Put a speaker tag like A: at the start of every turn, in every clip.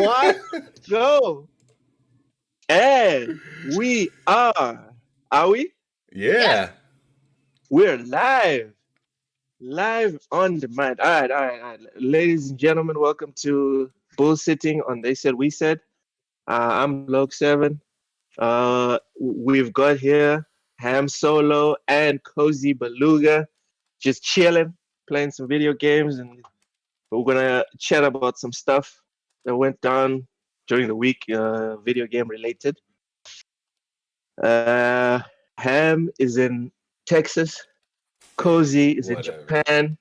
A: What? Go. And we are. Are we?
B: Yeah.
A: We're live. Live on demand. All right. Ladies and gentlemen, welcome to Bullsitting on They Said We Said. I'm Log7. We've got here Ham Solo and Cozy Beluga just chilling, playing some video games, and we're gonna chat about some stuff that went down during the week, video game related. Uh, Ham is in Texas, Cozy is in
B: Whatever.
A: Japan,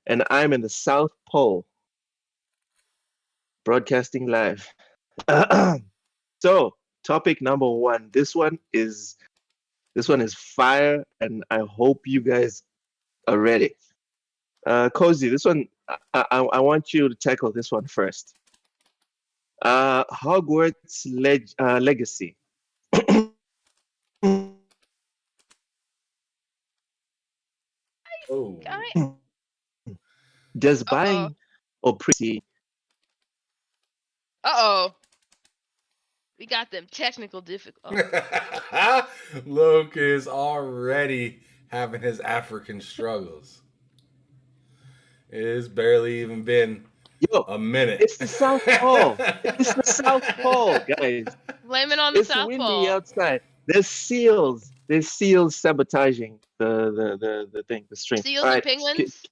A: and I'm in the South Pole, broadcasting live. So, topic number one. This one is fire, and I hope you guys are ready. Cozy, this one I want you to tackle this one first. Hogwarts Legacy.
B: Oh.
A: Does buying or pretty?
C: We got them technical difficulties.
B: Luke is already having his African struggles. It has barely even been a minute.
A: It's the South Pole. It's the South Pole, guys.
C: Blame it on the South Pole.
A: It's windy outside. There's seals. Sabotaging the thing, the string.
C: Seals and penguins?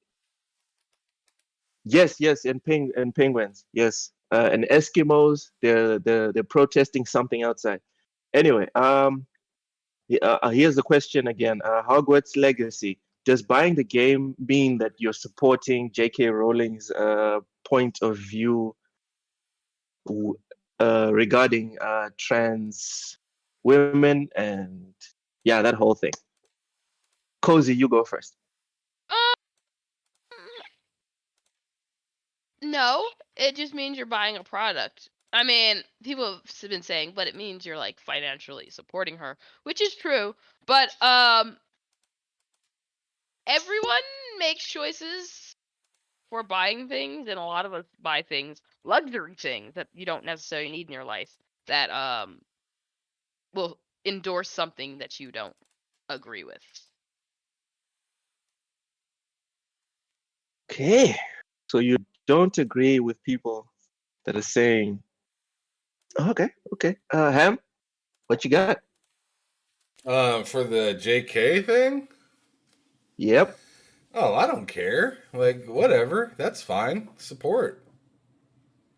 A: Yes, and penguins. Yes. And Eskimos, they're protesting something outside. Anyway, here's the question again. Hogwarts Legacy. Does buying the game mean that you're supporting J.K. Rowling's point of view regarding trans women and that whole thing? Cozy, you go first.
C: No, it just means you're buying a product. I mean, people have been saying, but it means you're like financially supporting her, which is true. But everyone makes choices for buying things, and a lot of us buy things, luxury things that you don't necessarily need in your life that will endorse something that you don't agree with.
A: Okay, so you don't agree with people that are saying, okay. Ham, what you got?
B: For the JK thing?
A: Yep.
B: Oh, I don't care. Like, whatever. That's fine. Support.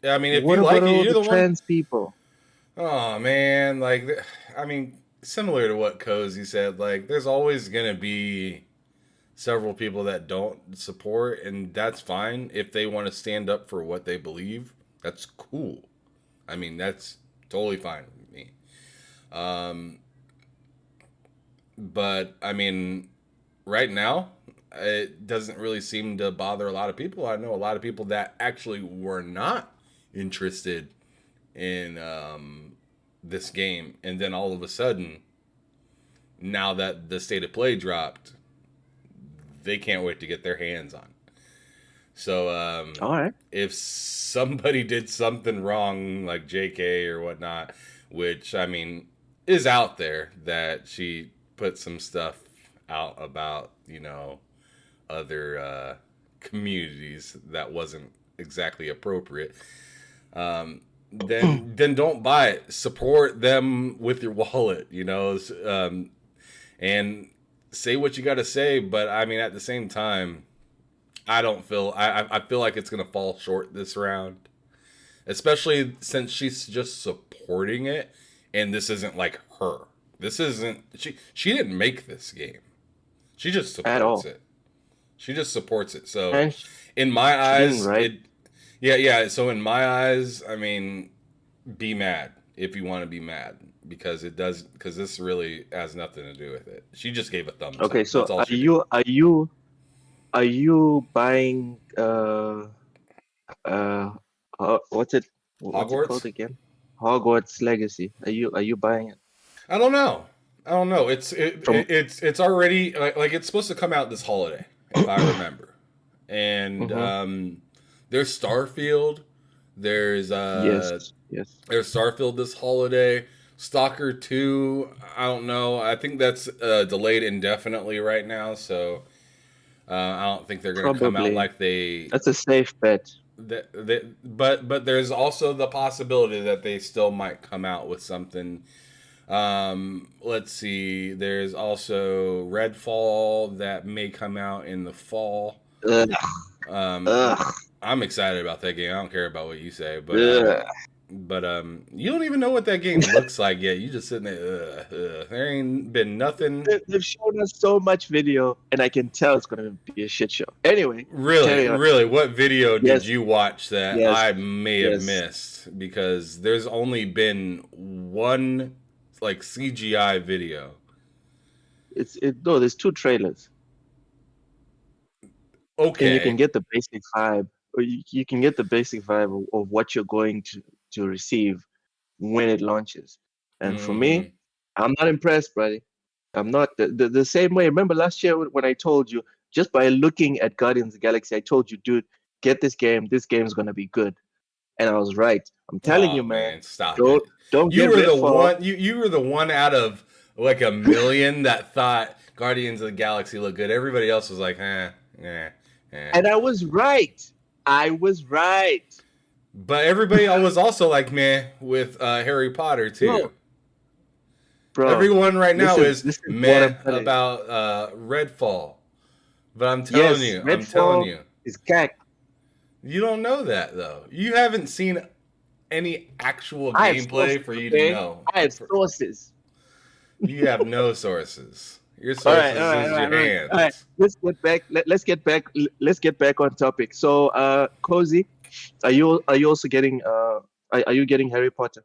B: I mean, if you like it, you're the
A: trans people.
B: Oh, man. Like, I mean, similar to what Cozy said, like, there's always going to be several people that don't support, and that's fine. If they want to stand up for what they believe, that's cool. I mean, that's totally fine with me. But, I mean, right now, it doesn't really seem to bother a lot of people. I know a lot of people that actually were not interested in this game, and then all of a sudden, now that the state of play dropped, they can't wait to get their hands on. So,
A: all right.
B: If somebody did something wrong, like JK or whatnot, which, I mean, is out there, that she put some stuff out about, other communities that wasn't exactly appropriate, then don't buy it. Support them with your wallet, and say what you got to say. But I mean, at the same time, I feel like it's gonna fall short this round, especially since she's just supporting it, and this isn't like her. This isn't she didn't make this game. She just supports it. She just supports it. So in my eyes,
A: right?
B: So in my eyes, I mean, be mad if you want to be mad, because this really has nothing to do with it. She just gave a thumbs up.
A: Okay, so are you buying what's it called again? Hogwarts Legacy. Are you buying it?
B: I don't know. It's already like it's supposed to come out this holiday, if I remember. And there's Starfield, There's
A: Yes, yes.
B: there's Starfield this holiday. Stalker 2, I don't know. I think that's delayed indefinitely right now, so I don't think they're gonna come out
A: Probably.
B: like they.
A: That's a safe bet.
B: But there's also the possibility that they still might come out with something. Let's see. There's also Redfall that may come out in the fall.
A: Ugh,
B: Um,
A: ugh,
B: I'm excited about that game. I don't care about what you say,
A: ugh.
B: but you don't even know what that game looks like yet. You just sitting there. There ain't been nothing.
A: They've shown us so much video, and I can tell it's gonna be a shit show. Anyway,
B: Really,
A: carry on.
B: really, what video did
A: Yes,
B: you watch that
A: yes,
B: I may have
A: yes.
B: missed? Because there's only been one like CGI video.
A: No. There's two trailers, and you can
B: Okay.
A: get the basic vibe, or you can get the basic vibe of what you're going to receive when it launches. And for
B: Mm-hmm.
A: me, I'm not impressed, buddy. I'm not the same way. Remember last year when I told you, just by looking at Guardians of the Galaxy, I told you, dude, get this game. This game's gonna be good, and I was right. I'm telling you,
B: Oh
A: man.
B: man, stop
A: Don't
B: it!
A: don't
B: You
A: get
B: were the
A: Redfall.
B: one. You were the one out of like a million that thought Guardians of the Galaxy looked good. Everybody else was like, eh.
A: And I was right. I was right.
B: But everybody was also like, meh, with Harry Potter too.
A: Bro, bro,
B: Everyone right now is
A: this is what
B: meh
A: I'm telling you.
B: about Redfall. But
A: Yes,
B: I'm telling
A: Redfall
B: you,
A: is cack.
B: you don't know that though. You haven't seen any actual
A: I have sources,
B: gameplay for you to
A: okay?
B: know.
A: I have sources.
B: You have no sources. Your
A: All right,
B: sources
A: all right,
B: is
A: all
B: your
A: right, all right. All right.
B: hands.
A: Let's get back. Let's get back on topic. So, Cozy, are you also getting are you getting Harry Potter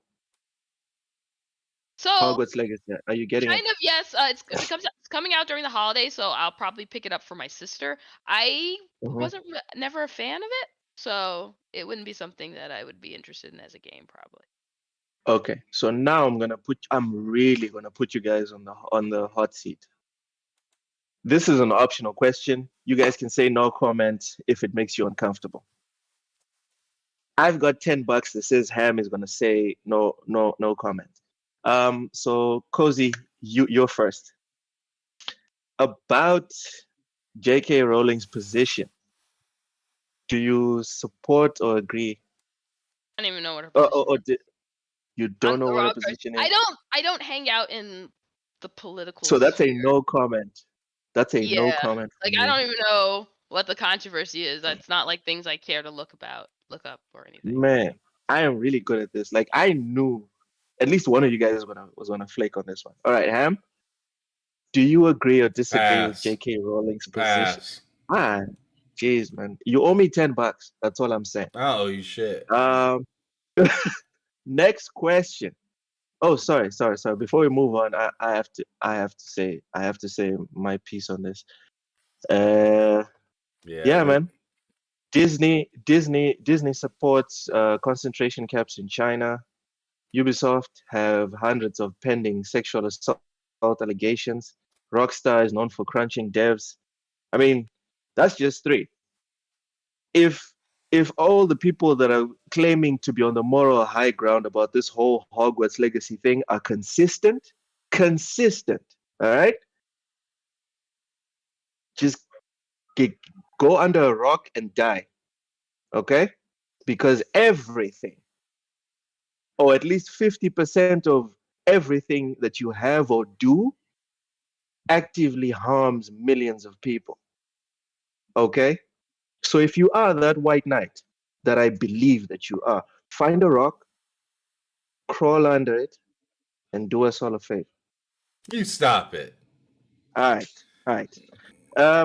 C: So
A: Hogwarts Legacy? Are you getting it?
C: kind of yes. It's coming out during the holidays, so I'll probably pick it up for my sister. I
A: Mhm.
C: wasn't never a fan of it, so it wouldn't be something that I would be interested in as a game, probably.
A: Okay, so now I'm really gonna put you guys on the hot seat. This is an optional question. You guys can say no comment if it makes you uncomfortable. I've got $10 that says Ham is gonna say no comment. So Cozy, you're first. About J.K. Rowling's position, do you support or agree?
C: I don't even know what her
A: Or,
C: position
A: or, or
C: is.
A: you don't know
C: The
A: what her
C: wrong person.
A: position is?
C: I don't hang out in the political
A: So that's a
C: sphere.
A: no comment. That's a no
C: Yeah,
A: comment
C: like
A: from
C: I
A: you.
C: don't even know what the controversy is. That's not like things I care to look up or anything.
A: Man, I am really good at this. Like I knew at least one of you guys was gonna flake on this one. All right, Ham, do you agree or disagree with
B: Pass.
A: J.K. Rowling's position?
B: Pass.
A: Ah, jeez, man, you owe me $10. That's all I'm saying.
B: I don't owe you shit.
A: Um, next question. Oh, sorry. Before we move on, I have to say my piece on this.
B: Yeah,
A: Yeah, man. Disney supports concentration camps in China. Ubisoft have hundreds of pending sexual assault allegations. Rockstar is known for crunching devs. I mean, that's just three. If all the people that are claiming to be on the moral high ground about this whole Hogwarts Legacy thing are consistent, all right, just get, go under a rock and die, okay? Because everything, or at least 50% of everything that you have or do, actively harms millions of people, okay? So if you are that white knight that I believe that you are, find a rock, crawl under it, and do us all a favor.
B: you stop it.
A: All right, all right.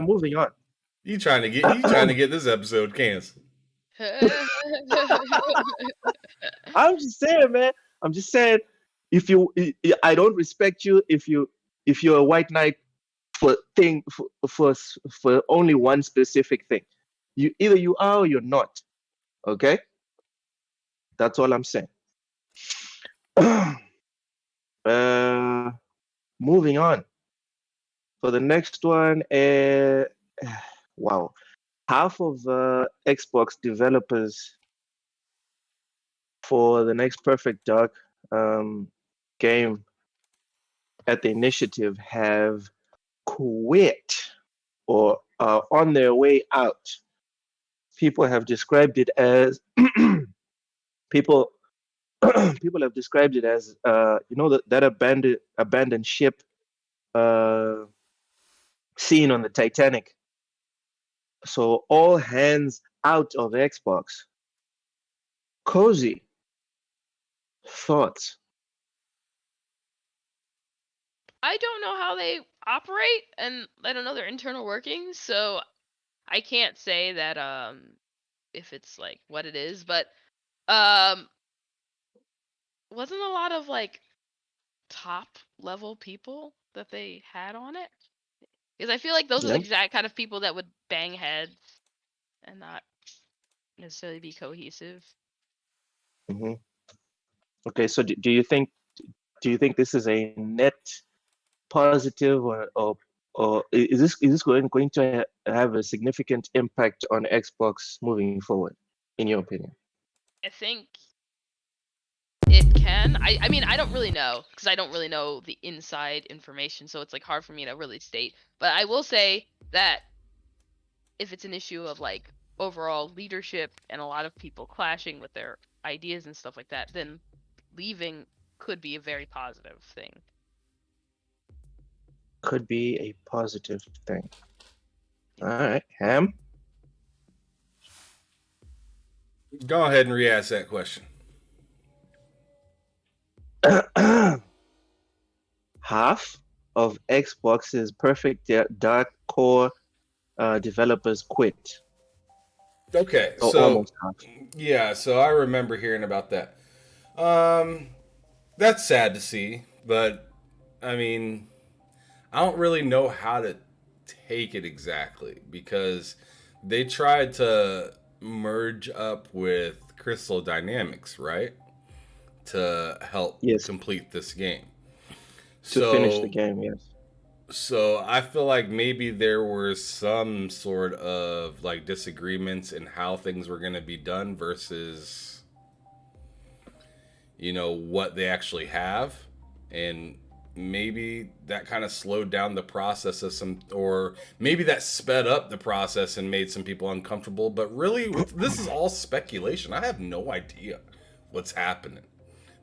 A: Moving on.
B: You trying to get this episode canceled.
A: I'm just saying, man. I'm just saying. If you, I don't respect you if you're a white knight for only one specific thing. You either you are or you're not. Okay, that's all I'm saying. uh, moving on. For the next one, wow, half of Xbox developers for the next Perfect Dark game at the initiative have quit or are on their way out. People have described it as people people have described it as that abandoned ship uh, scene on the Titanic. So all hands out of Xbox. Cozy thoughts.
C: I don't know how they operate, and I don't know their internal workings, so I can't say that if it's like what it is, but um wasn't a lot of like top level people that they had on it? Because I feel like those are the
A: Yep.
C: exact kind of people that would bang heads and not necessarily be cohesive.
A: hmm Okay, so do you think this is a net positive or is this going to have a significant impact on Xbox moving forward, in your opinion?
C: I think it can. I mean, I don't really know because I don't really know the inside information, so it's like hard for me to really state. But I will say that if it's an issue of like overall leadership and a lot of people clashing with their ideas and stuff like that, then leaving could be a very positive thing.
A: Could be a positive thing. All right, Ham.
B: Go ahead and re-ask that question.
A: Half of Xbox's Perfect Dark core developers quit,
B: Okay,
A: or
B: so
A: almost half.
B: yeah, so I remember hearing about that. That's sad to see, but I mean, I don't really know how to take it exactly because they tried to merge up with Crystal Dynamics, right? To help
A: Yes,
B: complete this game.
A: to finish the
B: So
A: game. Yes.
B: so I feel like maybe there were some sort of like disagreements in how things were going to be done versus what they actually have, and maybe that kind of slowed down the process of some, or maybe that sped up the process and made some people uncomfortable. But really, this is all speculation. I have no idea what's happening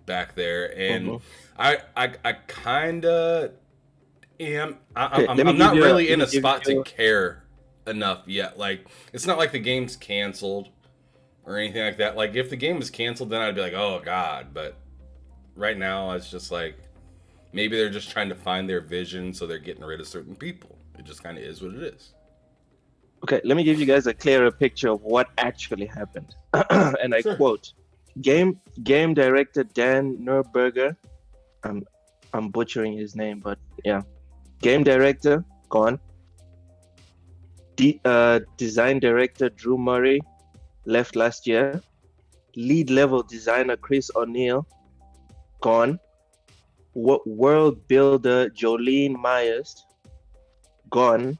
B: back there, and
A: hmm
B: I kind of am.
A: Okay, let me
B: I'm
A: give
B: not
A: you.
B: really
A: Let
B: in
A: me
B: a
A: give
B: spot to
A: you.
B: care enough yet. Like, it's not like the game's canceled or anything like that. Like, if the game was canceled, then I'd be like, oh god. But right now, it's just like maybe they're just trying to find their vision, so they're getting rid of certain people. It just kind of is what it is.
A: Okay, let me give you guys a clearer picture of what actually happened. And I
B: Sure.
A: quote: Game director Dan Nurberger. I'm I'm butchering his name, but yeah. Game director gone. Design director Drew Murray left last year. Lead level designer Chris O'Neill gone. World builder Jolene Myers gone.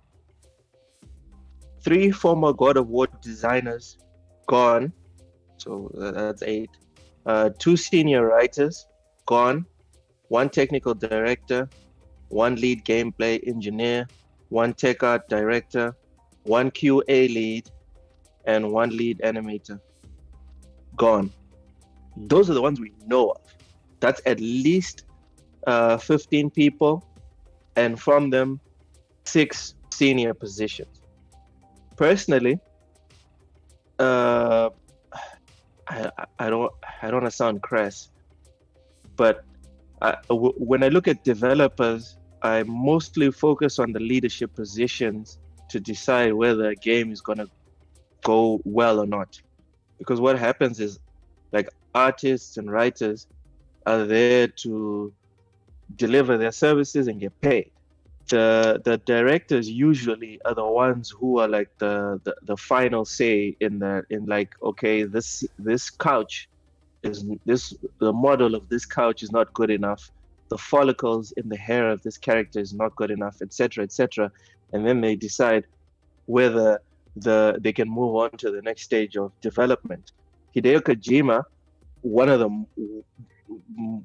A: 3 former God of War designers gone. So that's 8. 2 senior writers gone. 1 technical director. 1 lead gameplay engineer. 1 tech art director. 1 QA lead, and 1 lead animator gone. Those are the ones we know of. That's at least 15 people, and from them, 6 senior positions. Personally, uh, I don't want to sound crass, but when I look at developers, I mostly focus on the leadership positions to decide whether a game is gonna go well or not. Because what happens is, like, artists and writers are there to deliver their services and get paid. The directors usually are the ones who are like the final say in like, okay, this couch is this the model of this couch is not good enough, the follicles in the hair of this character is not good enough, etc., etc. And then they decide whether they can move on to the next stage of development. Hideo Kojima one of the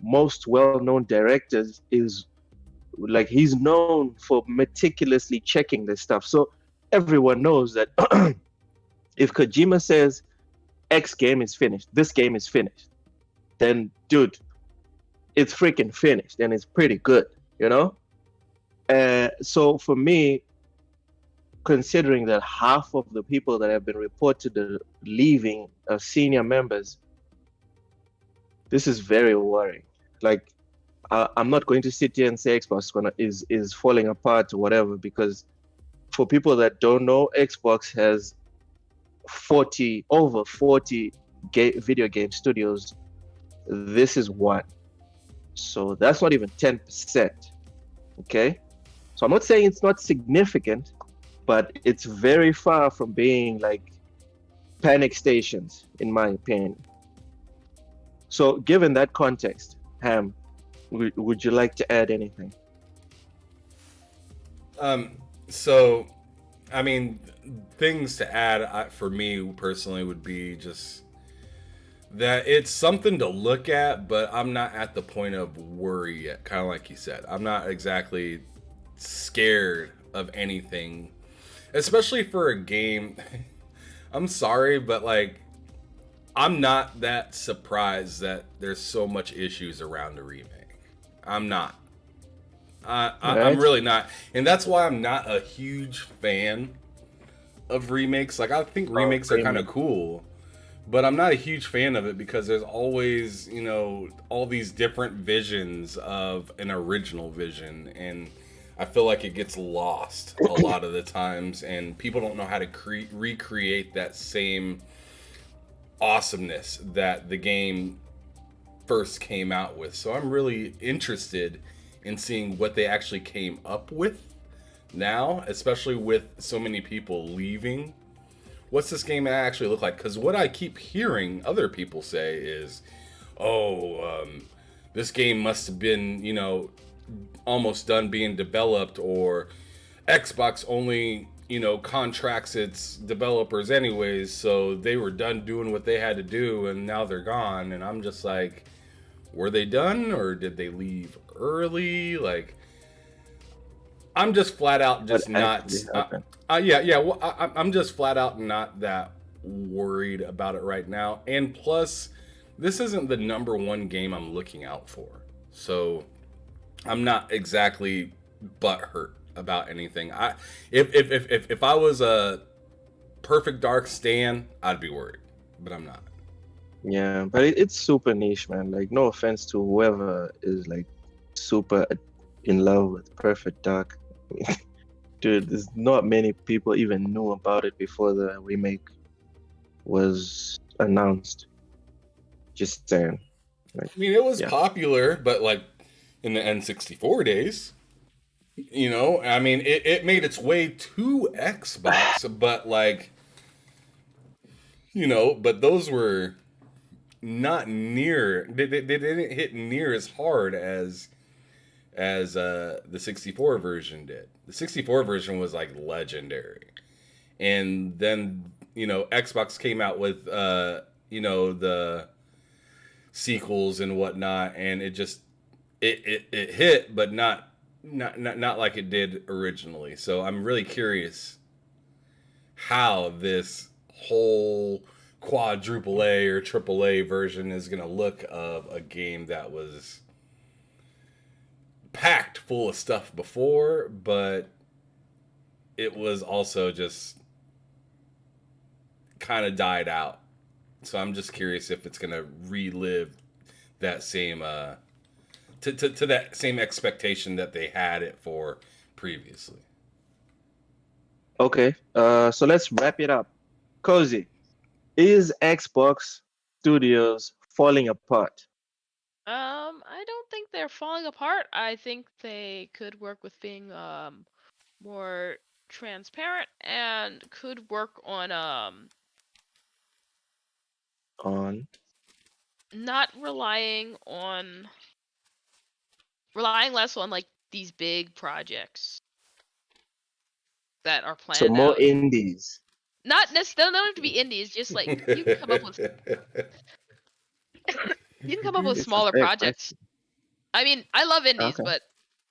A: most well-known directors is like he's known for meticulously checking this stuff. So everyone knows that if Kojima says X game is finished, this game is finished, then dude, it's freaking finished and it's pretty good, you know? So for me, considering that half of the people that have been reported leaving are senior members, this is very worrying. Like, I'm not going to sit here and say Xbox is falling apart or whatever, because for people that don't know, Xbox has over 40 video game studios. This is one. So that's not even 10%. Okay? So I'm not saying it's not significant, but it's very far from being like panic stations, in my opinion. So given that context, Ham, would you like to add anything?
B: So, I mean, things to add for me personally would be just that it's something to look at, but I'm not at the point of worry yet. Kind of like you said, I'm not exactly scared of anything, especially for a game. I'm sorry, but like, I'm not that surprised that there's so much issues around the remake. I'm not. I'm really not, and that's why I'm not a huge fan of remakes. Like, I think remakes are kind of cool, but I'm not a huge fan of it because there's always, you know, all these different visions of an original vision, and I feel like it gets lost a lot of the times, and people don't know how to recreate that same awesomeness that the game first came out with. So I'm really interested in seeing what they actually came up with now, especially with so many people leaving. What's this game actually look like? Because what I keep hearing other people say is, this game must have been, you know, almost done being developed, or Xbox only, you know, contracts its developers anyways, so they were done doing what they had to do and now they're gone. And I'm just like, were they done or did they leave early? Like, I'm just flat out just not. Well, I'm just flat out not that worried about it right now. And plus, this isn't the number one game I'm looking out for, so I'm not exactly butthurt about anything. If I was a Perfect Dark stan, I'd be worried, but I'm not.
A: Yeah, but it's super niche, man. Like, no offense to whoever is like super in love with Perfect Dark. Dude, there's not many people even knew about it before the remake was announced. Just saying. Like,
B: I mean, it was popular, but like in the N64 days, you know, I mean, it made its way to Xbox, but like, you know, but those were not near. They didn't hit near as hard as the 64 version did. The 64 version was like legendary, and then, you know, Xbox came out with you know, the sequels and whatnot, and it just it hit, but not like it did originally. So I'm really curious how this whole quadruple A or triple A version is gonna look of a game that was packed full of stuff before, but it was also just kind of died out. So I'm just curious if it's gonna relive that same to that same expectation that they had it for previously.
A: okay, so let's wrap it up. Cozy, is Xbox Studios falling apart?
C: I don't think they're falling apart. I think they could work with being more transparent and could work on not relying less on like these big projects that are planned
A: so more
C: out.
A: indies.
C: Not necessarily, don't have to be indies, just like you can come up with You can come up with
A: It's a
C: smaller
A: fair
C: projects. I mean, I love indies,
A: Okay.
C: but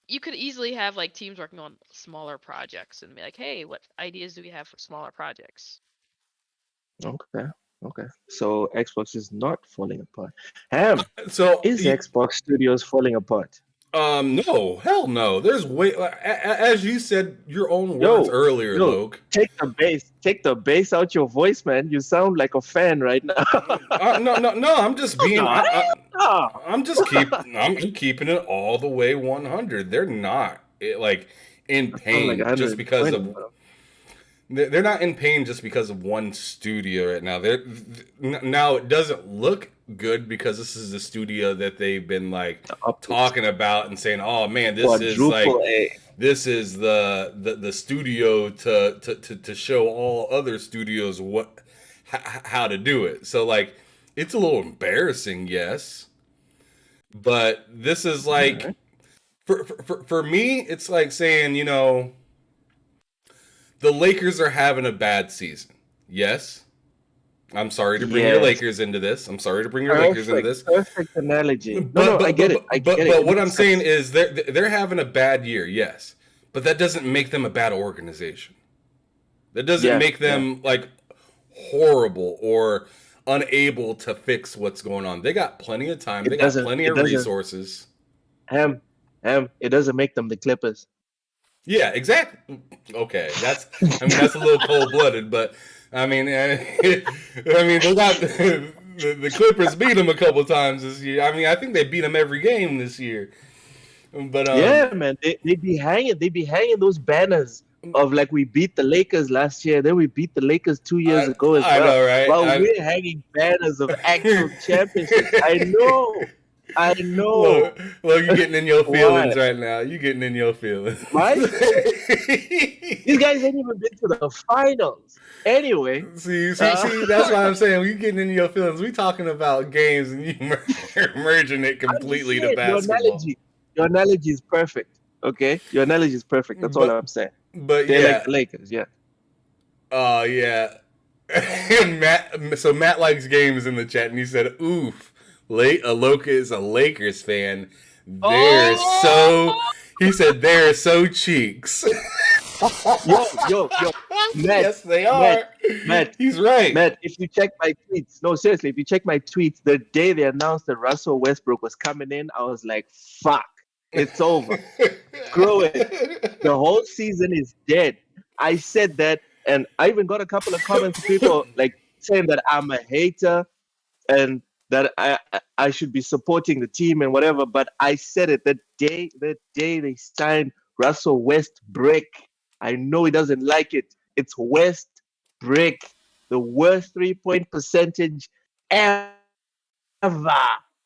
C: you could easily have like teams working on smaller projects and be like, hey, what ideas do we have for smaller projects?
A: Okay. Okay. So Xbox is not falling apart. Ham,
B: So,
A: is Xbox Studios falling apart?
B: no, hell no. There's way, as you said your own words
A: Yo,
B: earlier,
A: yo,
B: Loke.
A: take the bass out your voice, man. You sound like a fan right now.
B: No. I'm just being.
A: No, no.
B: I'm keeping it all the way 100. They're not like in
A: Sound like
B: pain just because
A: 120,
B: of.
A: bro.
B: They're not in pain just because of one studio right now. Now it doesn't look good because this is the studio that they've been like talking about and saying, "Oh man, this is like
A: Quadruple A.
B: this is the studio to show all other studios how to do it." So like it's a little embarrassing, yes, but this is like
A: Alright.
B: for me, it's like saying, the Lakers are having a bad season. Yes. I'm sorry to bring your
A: Yes.
B: Lakers into this. I'm sorry to bring your Lakers into this.
A: Perfect analogy. No, I get it. I get it.
B: But
A: It
B: what I'm
A: makes
B: saying
A: sense.
B: is they're having a bad year, yes. But that doesn't make them a bad organization. That doesn't
A: Yeah,
B: make them like horrible or unable to fix what's going on. They got plenty of time. They got plenty
A: It
B: of
A: doesn't.
B: resources.
A: It doesn't make them the Clippers.
B: Yeah, exactly. Okay, that's a little cold blooded, but I mean, they got the Clippers beat them a couple times this year. I mean, I think they beat them every game this year. But
A: Yeah, man. They be hanging those banners of like we beat the Lakers last year, then we beat the Lakers 2 years ago as
B: I
A: well.
B: know, right?
A: While we're hanging banners of actual championships. I know.
B: Well, you're getting in your feelings
A: Why?
B: right now. You're getting in your feelings.
A: My These guys ain't even been to the finals. Anyway.
B: See, that's why I'm saying you're getting in your feelings. We talking about games and you merging it completely to basketball.
A: Your analogy is perfect. Okay? Your analogy is perfect. That's all I'm saying.
B: But
A: They're like the Lakers, yeah.
B: Yeah. Matt likes games in the chat and he said, oof. Aloka is a Lakers fan. He said they're so cheeks.
A: Yo. Matt,
B: yes, they are.
A: Matt,
B: he's right.
A: Matt, if you check my tweets, no, seriously, if you check my tweets, the day they announced that Russell Westbrook was coming in, I was like, fuck, it's over. Screw it. The whole season is dead. I said that, and I even got a couple of comments, people like saying that I'm a hater and that I should be supporting the team and whatever, but I said it the day they signed Russell Westbrook. I know he doesn't like it. It's Westbrook, the worst 3-point percentage ever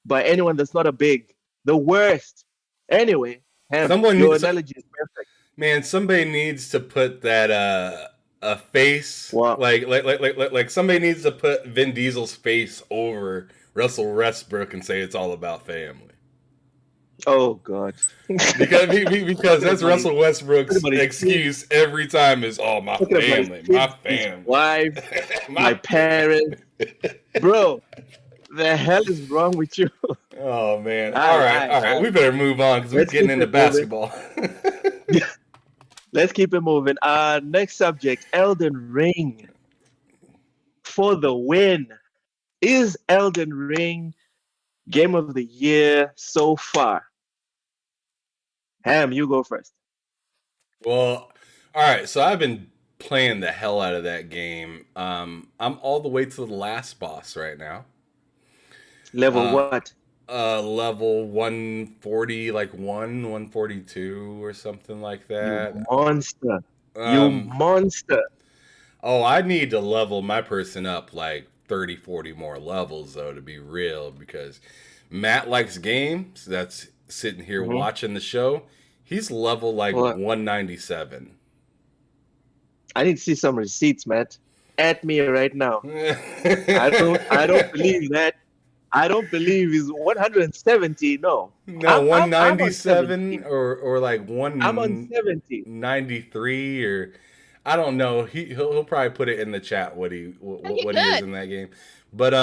A: by anyone that's not a big. The worst. Anyway, your analogy is perfect.
B: Man, somebody needs to put that a face like somebody needs to put Vin Diesel's face over Russell Westbrook and say it's all about family.
A: Oh God!
B: because that's Russell Westbrook's excuse every time is my family, my family,
A: wife, my parents. Bro, the hell is wrong with you?
B: Oh man! All right. We better move on because we're getting into basketball.
A: Let's keep it moving. Next subject: Elden Ring for the win. Is Elden Ring game of the year so far? Ham, you go first.
B: Well, all right. So I've been playing the hell out of that game. I'm all the way to the last boss right now.
A: Level what?
B: Level 140, like 142 or something like that.
A: You monster. You monster.
B: Oh, I need to level my person up like 30, 40 more levels, though, to be real, because Matt likes games. That's sitting here watching the show. He's level like 197.
A: I need to see some receipts, Matt. At me right now. I don't believe that. I don't believe he's 170. No.
B: No, 197 or like
A: I'm on 70.
B: 93 or I don't know. He'll probably put it in the chat what he is in that game. But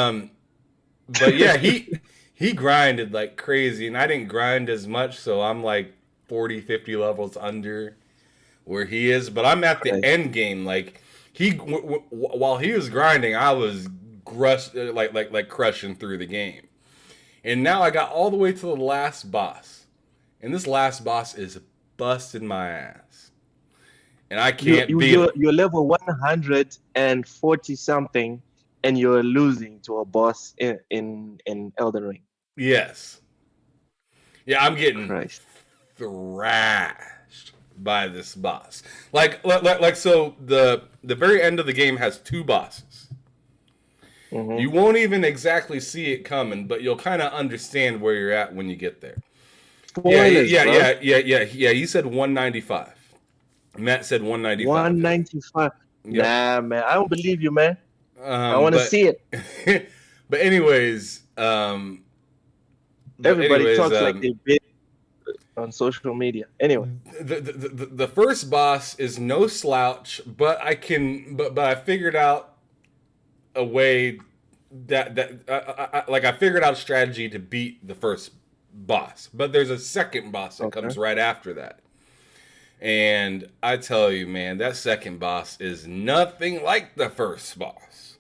B: But yeah, he grinded like crazy, and I didn't grind as much, so I'm like 40, 50 levels under where he is. But I'm at the
A: Right.
B: end game. Like while he was grinding, I was like crushing through the game. And now I got all the way to the last boss, and this last boss is busting my ass, and I
A: You
B: can't
A: you
B: beat
A: you're
B: him.
A: you're level 140 something, and you're losing to a boss in Elden Ring.
B: Yes, yeah, I'm getting
A: Christ.
B: thrashed by this boss. So the very end of the game has two bosses.
A: Hmm.
B: You won't even exactly see it coming, but you'll kind of understand where you're at when you get there. Yeah,
A: Spoilers,
B: yeah,
A: bro.
B: yeah, yeah, yeah, yeah. You said 195. Matt said 195.
A: 195.
B: Yep.
A: Nah, man. I don't believe you, man. I want to
B: But
A: see it.
B: but anyways,
A: Everybody talks like they been on social media. Anyway.
B: the first boss is no slouch, but but I figured out a way I figured out a strategy to beat the first boss. But there's a second boss that
A: Okay.
B: comes right after that. And I tell you, man, that second boss is nothing like the first boss.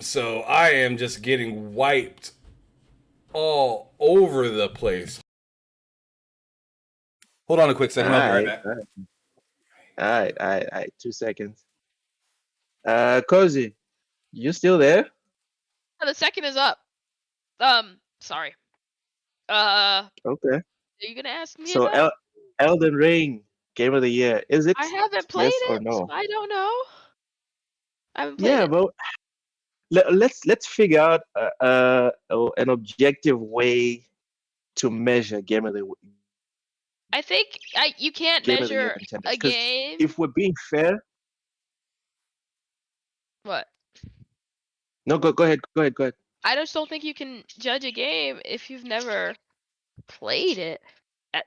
B: So I am just getting wiped all over the place. Hold on a quick
A: All
B: second. I'll be right
A: right.
B: back.
A: All right. All right. All right. All right. 2 seconds. Cozy, you still there?
C: Oh, the second is up. Sorry.
A: Okay.
C: Are you gonna ask me
A: So
C: about?
A: Elden Ring Game of the Year. Is it?
C: I haven't played
A: Yes or
C: it, so
A: no?
C: I don't know. I haven't played
A: Yeah,
C: it.
A: but let's figure out an objective way to measure
C: I think you can't
A: Game of the Year
C: measure
A: contenders.
C: a
A: Because
C: game.
A: if we're being fair,
C: What?
A: no, go ahead, go ahead, go ahead.
C: I just don't think you can judge a game if you've never played it.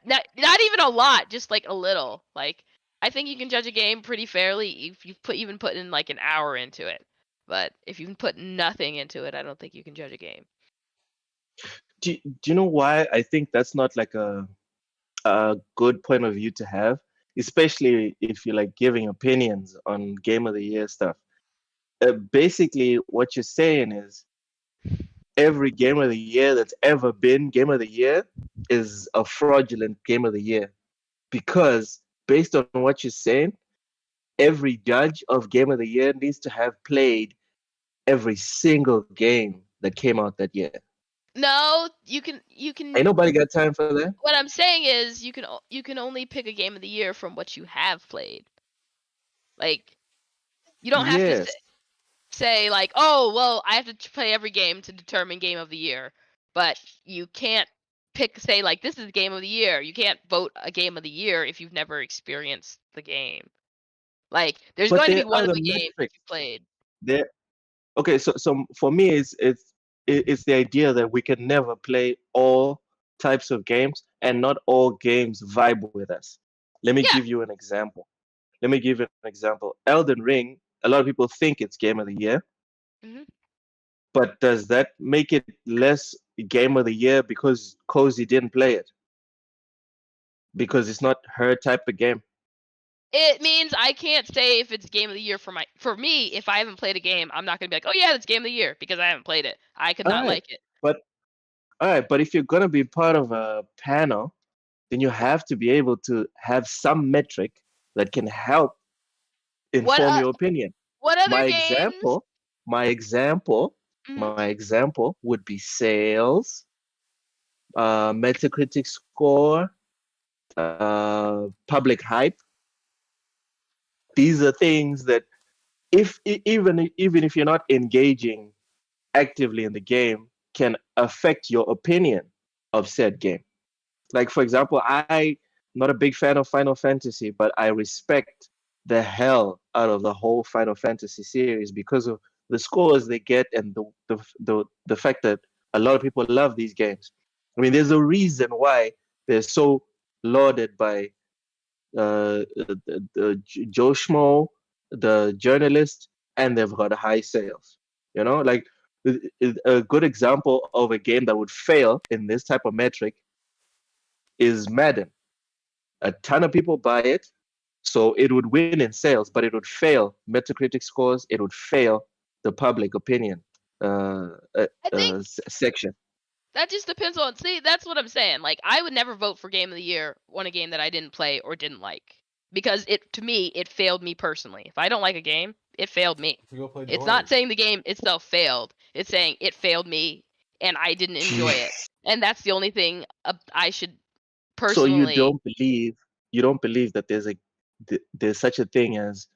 C: Not even a lot, just like a little. Like I think you can judge a game pretty fairly if you even put in like an hour into it. But if you put nothing into it, I don't think you can judge a game.
A: Do you know why I think that's not like a good point of view to have, especially if you're like giving opinions on Game of the Year stuff. Basically, what you're saying is every Game of the Year that's ever been Game of the Year is a fraudulent Game of the Year because based on what you're saying, every judge of Game of the Year needs to have played every single game that came out that year.
C: No, you can
A: Ain't nobody got time for that.
C: what I'm saying is you can only pick a game of the year from what you have played. Like you don't have to
A: Yes,
C: say like, oh, well, I have to play every game to determine game of the year. But you can't say like this is game of the year. You can't vote a game of the year if you've never experienced the game. Like there's
A: but
C: going to be
A: there
C: one
A: are
C: of
A: the
C: the games that you
A: metrics.
C: played.
A: There. Okay, so for me, it's the idea that we can never play all types of games, and not all games vibe with us. Let me
C: Yeah.
A: give you an example. Let me give you an example. Elden Ring. A lot of people think it's Game of the Year,
C: Hmm.
A: but does that make it less Game of the Year because Cozy didn't play it? Because it's not her type of game.
C: It means I can't say if it's game of the year for me. If I haven't played a game, I'm not gonna be like, oh yeah, that's game of the year because I haven't played it. I could
A: All
C: not
A: right,
C: like it.
A: but all right, but if you're gonna be part of a panel, then you have to be able to have some metric that can help
C: What
A: inform your opinion.
C: what other
A: My
C: games?
A: example, my example,
C: Mhm.
A: my example would be sales, Metacritic score, public hype. These are things that even if you're not engaging actively in the game, can affect your opinion of said game. Like for example, I'm not a big fan of Final Fantasy, but I respect the hell out of the whole Final Fantasy series because of the scores they get and the fact that a lot of people love these games. I mean, there's a reason why they're so lauded by Joe Schmo, the journalist, and they've got high sales. You know, like A good example of a game that would fail in this type of metric is Madden. A ton of people buy it, so it would win in sales, but it would fail Metacritic scores. It would fail the public opinion
C: I think
A: section.
C: that just depends on. See, that's what I'm saying. Like, I would never vote for Game of the Year on a game that I didn't play or didn't like, because to me, it failed me personally. If I don't like a game, it failed me. It's not saying the game itself failed. It's saying it failed me, and I didn't enjoy it. And that's the only thing I should personally.
A: So you don't believe that there's such a thing as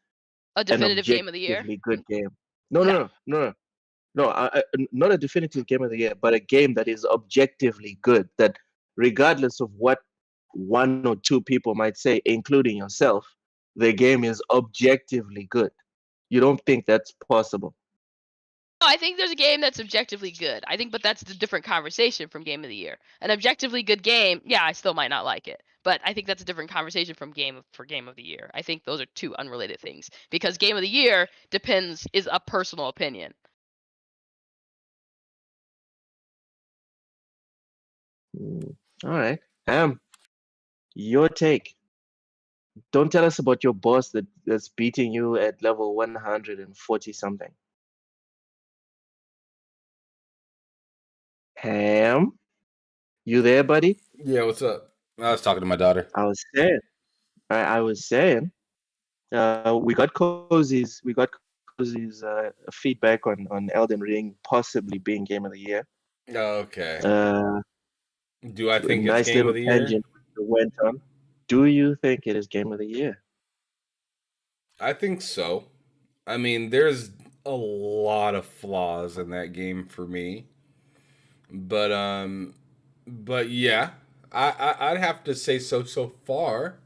C: a
A: an
C: definitive Game of the Year.
A: objectively good game? No. Not a definitive Game of the Year, but a game that is objectively good. That regardless of what one or two people might say, including yourself, the game is objectively good. You don't think that's possible?
C: No, I think there's a game that's objectively good. I think, but that's a different conversation from Game of the Year. An objectively good game, yeah, I still might not like it, but I think that's a different conversation from Game of the Year. I think those are two unrelated things, because Game of the Year is a personal opinion.
A: All right, your take. Don't tell us about your boss that's beating you at level 140 something. Ham, you there, buddy?
B: Yeah, what's up? I was talking to my daughter.
A: I was saying, we got Cozy's feedback on Elden Ring possibly being Game of the Year.
B: Okay. Do I
A: A
B: think
A: nice
B: it's Game
A: little
B: of the Year?
A: tangent went on. Do you think it is Game of the Year?
B: I think so. I mean, there's a lot of flaws in that game for me, but yeah, I'd have to say so far.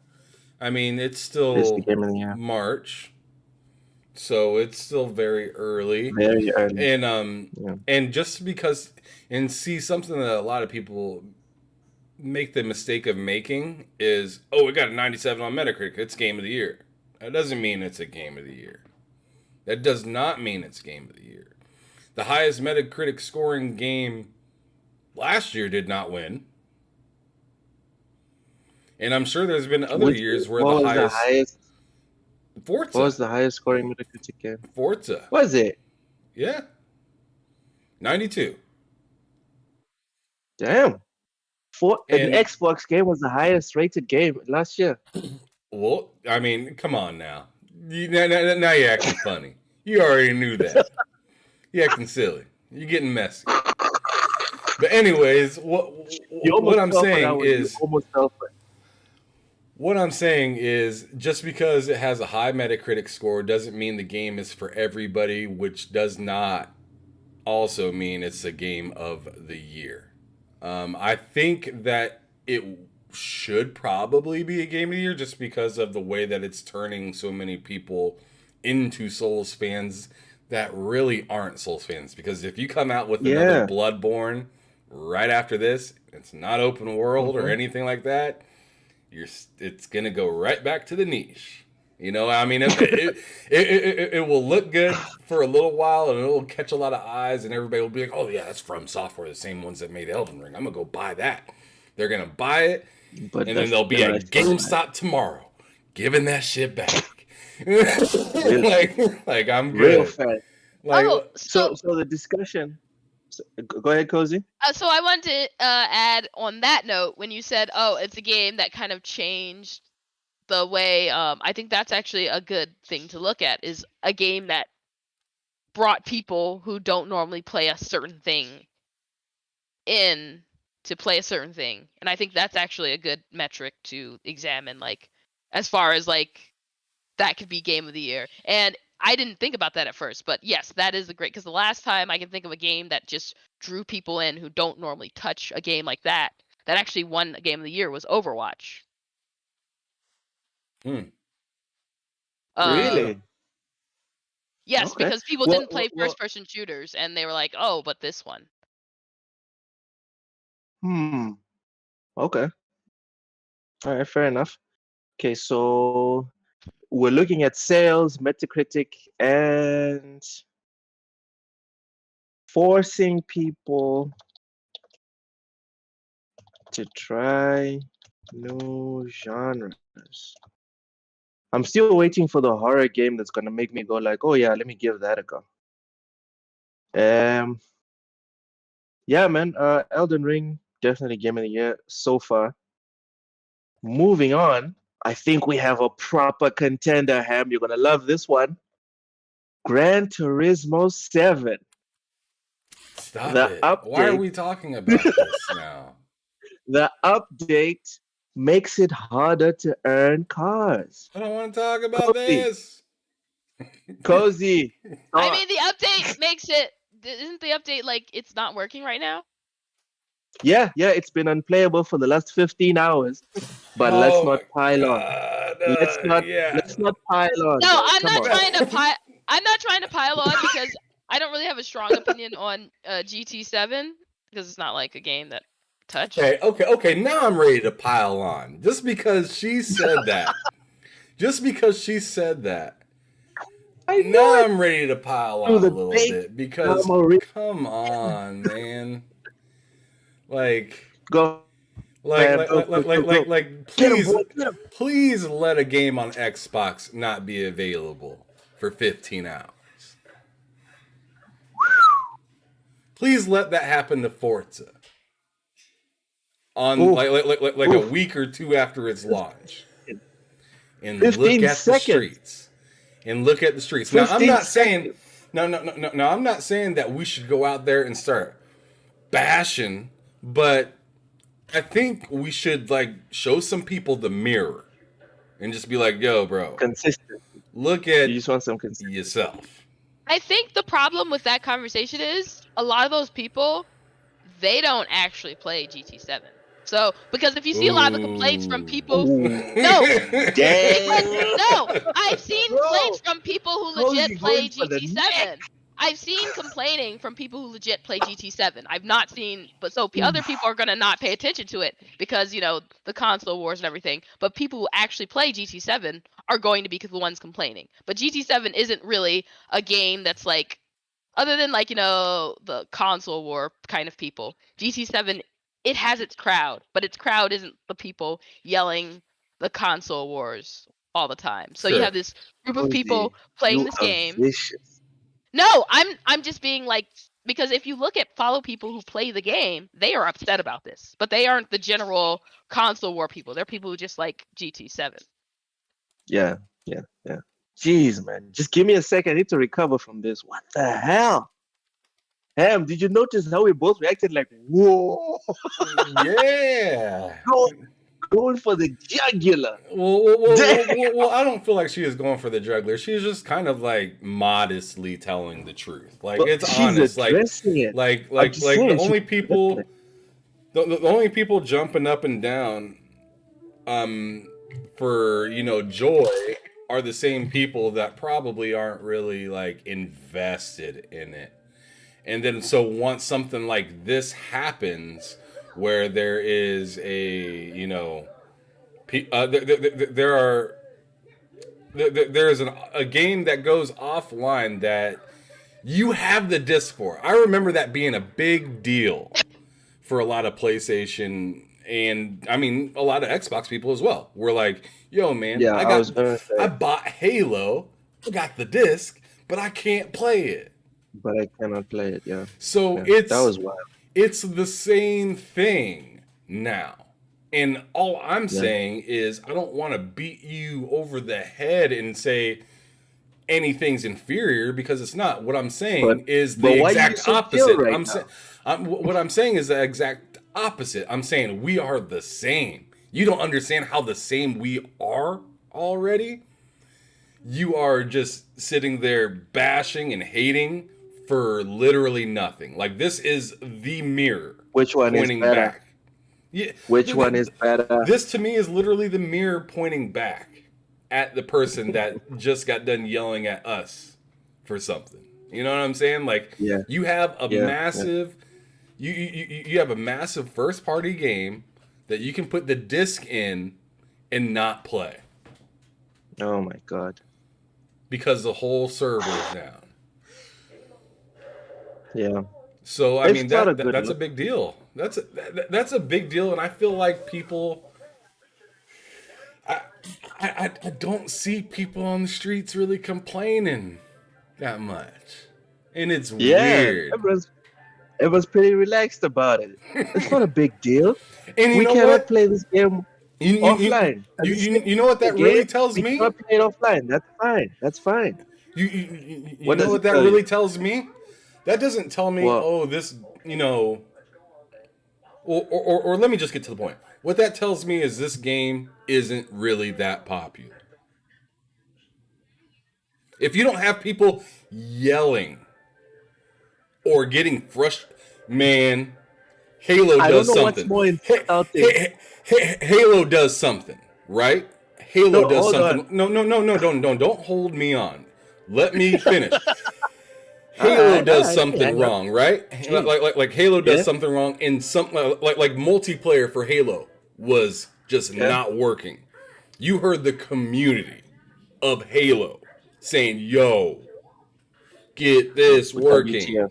B: I mean, it's
A: It's the
B: still
A: Game of the Year.
B: March, so it's still very early.
A: Very early.
B: And
A: Yeah.
B: and just because, and see, something that a lot of people make the mistake of making is, oh, it got a 97 on Metacritic, it's Game of the Year. That doesn't mean it's a Game of the Year. That does not mean it's Game of the Year. The highest Metacritic scoring game last year did not win. And I'm sure there's been other years where the highest Forza.
A: What was the highest scoring Metacritic game?
B: Forza.
A: Was it?
B: Yeah. 92.
A: Damn. An Xbox game was the highest rated game last year.
B: Well, I mean, come on now. Now you're acting funny. You already knew that. You're acting silly. You're getting messy. But anyways, what I'm saying is, what I'm saying is, just because it has a high Metacritic score doesn't mean the game is for everybody, which does not also mean it's a game of the year. I think that it should probably be a game of the year just because of the way that it's turning so many people into Souls fans that really aren't Souls fans. Because if you come out with another Bloodborne right after this, it's not open world or anything like that, it's gonna go right back to the niche. You know, I mean, it will look good for a little while and it'll catch a lot of eyes and everybody will be like, oh yeah, that's From Software, the same ones that made Elden Ring. I'm gonna go buy that. They're gonna buy it, and then they'll be at GameStop tomorrow giving that shit back. like I'm good.
A: Real fast.
B: Like,
A: so the discussion. Go ahead, Cozy.
C: So I wanted to add on that note, when you said, oh, it's a game that kind of changed the way, I think that's actually a good thing to look at, is a game that brought people who don't normally play a certain thing in to play a certain thing. And I think that's actually a good metric to examine, like, as far as, like, that could be Game of the Year. And I didn't think about that at first, but yes, that is a great, because the last time I can think of a game that just drew people in who don't normally touch a game like that actually won a Game of the Year was Overwatch.
A: Really?
C: Yes,
A: Okay.
C: because people didn't play first-person shooters, and they were like, oh, but this one.
A: Okay. All right, fair enough. Okay, so we're looking at sales, Metacritic, and forcing people to try new genres. I'm still waiting for the horror game that's gonna make me go like, oh yeah, let me give that a go. Um, yeah, man. Elden Ring definitely game of the year so far. Moving on, I think we have a proper contender, Ham. You're gonna love this one. Gran Turismo 7.
B: Stop
A: The
B: it. Why are
A: update,
B: we talking about this now?
A: the update makes it harder to earn cars.
B: I don't want to talk about
A: Cozy,
B: this.
A: cozy.
C: I
A: Thought.
C: mean, the update makes it. Isn't the update like it's not working right now?
A: Yeah, it's been unplayable for the last 15 hours. But let's
B: Oh
A: not
B: my
A: pile on.
B: god. Yeah.
A: Let's not pile on,
C: No,
A: guys.
C: I'm
A: Come
C: not
A: on.
C: trying to pile. I'm not trying to pile on because I don't really have a strong opinion on GT7 because it's not like a game that touch.
B: Okay. Now I'm ready to pile on. Just because she said that.
A: I know
B: Now
A: it.
B: I'm ready to pile
A: Through
B: on a
A: the
B: little
A: big
B: bit because
A: drama.
B: come on, man. Like
A: Go, man. Go. Get him,
B: please
A: boy. Get him.
B: please let a game on Xbox not be available for 15 hours. Please let that happen to Forza on
A: Oof.
B: like a
A: Oof.
B: week or two after its launch. And
A: 15 seconds.
B: look at the streets. Now I'm
A: 15
B: not saying
A: seconds.
B: no, I'm not saying that we should go out there and start bashing, but I think we should like show some people the mirror and just be like, yo, bro,
A: Consistent.
B: look
A: You
B: at
A: just want some consistency.
B: yourself.
C: I think the problem with that conversation is a lot of those people, they don't actually play GT7. So, because if you see a lot of the complaints from people, no,
A: Damn.
C: no, I've seen
A: Bro,
C: complaints from people who legit
A: Cozy
C: play
A: going for the neck.
C: GT7. I've seen complaining from people who legit play GT7. I've not seen, but so other people are gonna not pay attention to it because the console wars and everything. But people who actually play GT7 are going to be the ones complaining. But GT7 isn't really a game that's like, other than like the console war kind of people. GT7, it has its crowd, but its crowd isn't the people yelling the console wars all the time. So you
B: Sure.
C: have this group of
A: Cozy,
C: people playing
A: you
C: this
A: are
C: game.
A: vicious.
C: No, I'm just being like, because if you follow people who play the game, they are upset about this, but they aren't the general console war people. They're people who just like GT7.
A: Yeah. Jeez, man. Just give me a second. I need to recover from this. What the hell? Ham, did you notice how we both reacted like, whoa?
B: Yeah.
A: Going for the jugular.
B: Well, I don't feel like she is going for the juggler. She's just kind of like modestly telling the truth. Like
A: But
B: it's
A: she's
B: honest.
A: addressing it.
B: Like
A: I'm just saying,
B: the
A: she's
B: only
A: addressing
B: people
A: it.
B: the only people jumping up and down for joy are the same people that probably aren't really like invested in it. And then so once something like this happens where there is there's a game that goes offline that you have the disc for. I remember that being a big deal for a lot of PlayStation and I mean a lot of Xbox people as well. We're like, yo man,
A: Yeah, I was gonna say,
B: I bought Halo, I got the disc, but I can't play it.
A: but I cannot play it. Yeah.
B: So
A: Yeah, that was wild.
B: it's the same thing now. And all I'm
A: Yeah.
B: saying is I don't want to beat you over the head and say anything's inferior because it's not. What I'm saying is
A: but
B: the
A: why you
B: exact
A: so chill
B: opposite.
A: right
B: I'm
A: now?
B: saying what I'm saying is the exact opposite. I'm saying we are the same. You don't understand how the same we are already. You are just sitting there bashing and hating for literally nothing. Like this is the mirror
A: Which one is
B: pointing
A: better?
B: back. Yeah,
A: Which one is better?
B: this to me is literally the mirror pointing back at the person that just got done yelling at us for something. You know what I'm saying? Like
A: Yeah.
B: you have a
A: Yeah.
B: massive you have a massive first party game that you can put the disc in and not play
A: Oh my god.
B: because the whole server is down.
A: Yeah.
B: So I mean
A: It's not a good
B: that's a
A: look.
B: big deal. That's a big deal, and I feel like people. I, I don't see people on the streets really complaining that much, and it's
A: Yeah,
B: weird.
A: it was pretty relaxed about it. It's not a big deal.
B: And you
A: We
B: know
A: cannot
B: what?
A: play this game offline. At the same
B: You know what
A: the
B: that
A: game,
B: really tells
A: we
B: me?
A: cannot play it offline. That's fine. That's fine.
B: You
A: What
B: know
A: does
B: what
A: it
B: that
A: tell you?
B: really tells me? That doesn't tell me,
A: Well,
B: oh, this, or let me just get to the point. What that tells me is this game isn't really that popular. If you don't have people yelling or getting frustrated, man, Halo
A: I don't
B: does
A: know what's
B: something.
A: more insulting.
B: Halo does something, right? Halo
A: No,
B: does
A: hold on.
B: something. No, don't hold me on. Let me finish. Halo
A: All
B: does
A: right. Let me
B: something
A: hang up.
B: wrong, right?
A: Jeez.
B: Like Halo does
A: Yeah,
B: something wrong, and some like multiplayer for Halo was just
A: yeah.
B: not working. You heard the community of Halo saying, "Yo, get this working."
A: WTF?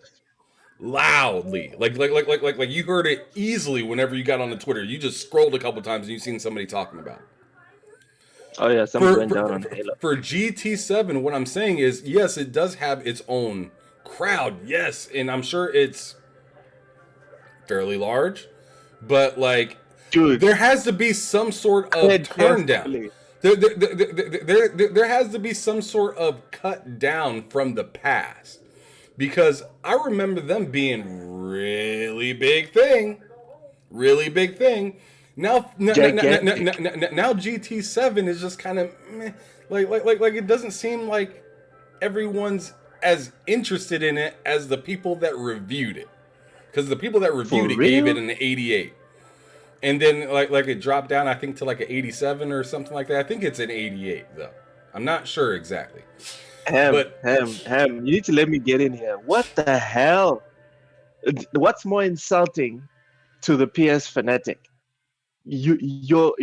B: Loudly, like you heard it easily whenever you got on the Twitter. You just scrolled a couple times and you seen somebody talking about it.
A: Oh yeah, something's
B: For
A: going
B: for,
A: down
B: for,
A: on Halo.
B: for GT7, what I'm saying is, yes, it does have its own crowd, yes, and I'm sure it's fairly large, but like
A: Dude,
B: there has to be some sort of
A: tread
B: turn down.
A: carefully.
B: There has to be some sort of cut down from the past, because I remember them being really big thing.
A: Gigantic.
B: Now GT7 is just kind of meh. Like it doesn't seem like everyone's as interested in it as the people that reviewed it, because the people that
A: For
B: reviewed it gave it
A: real?
B: an 88, and then like it dropped down, I think, to like an 87 or something like that. I think it's an 88 though. I'm not sure exactly, but
A: Ham. You need to let me get in here. What the hell? What's more insulting to the PS fanatic? Your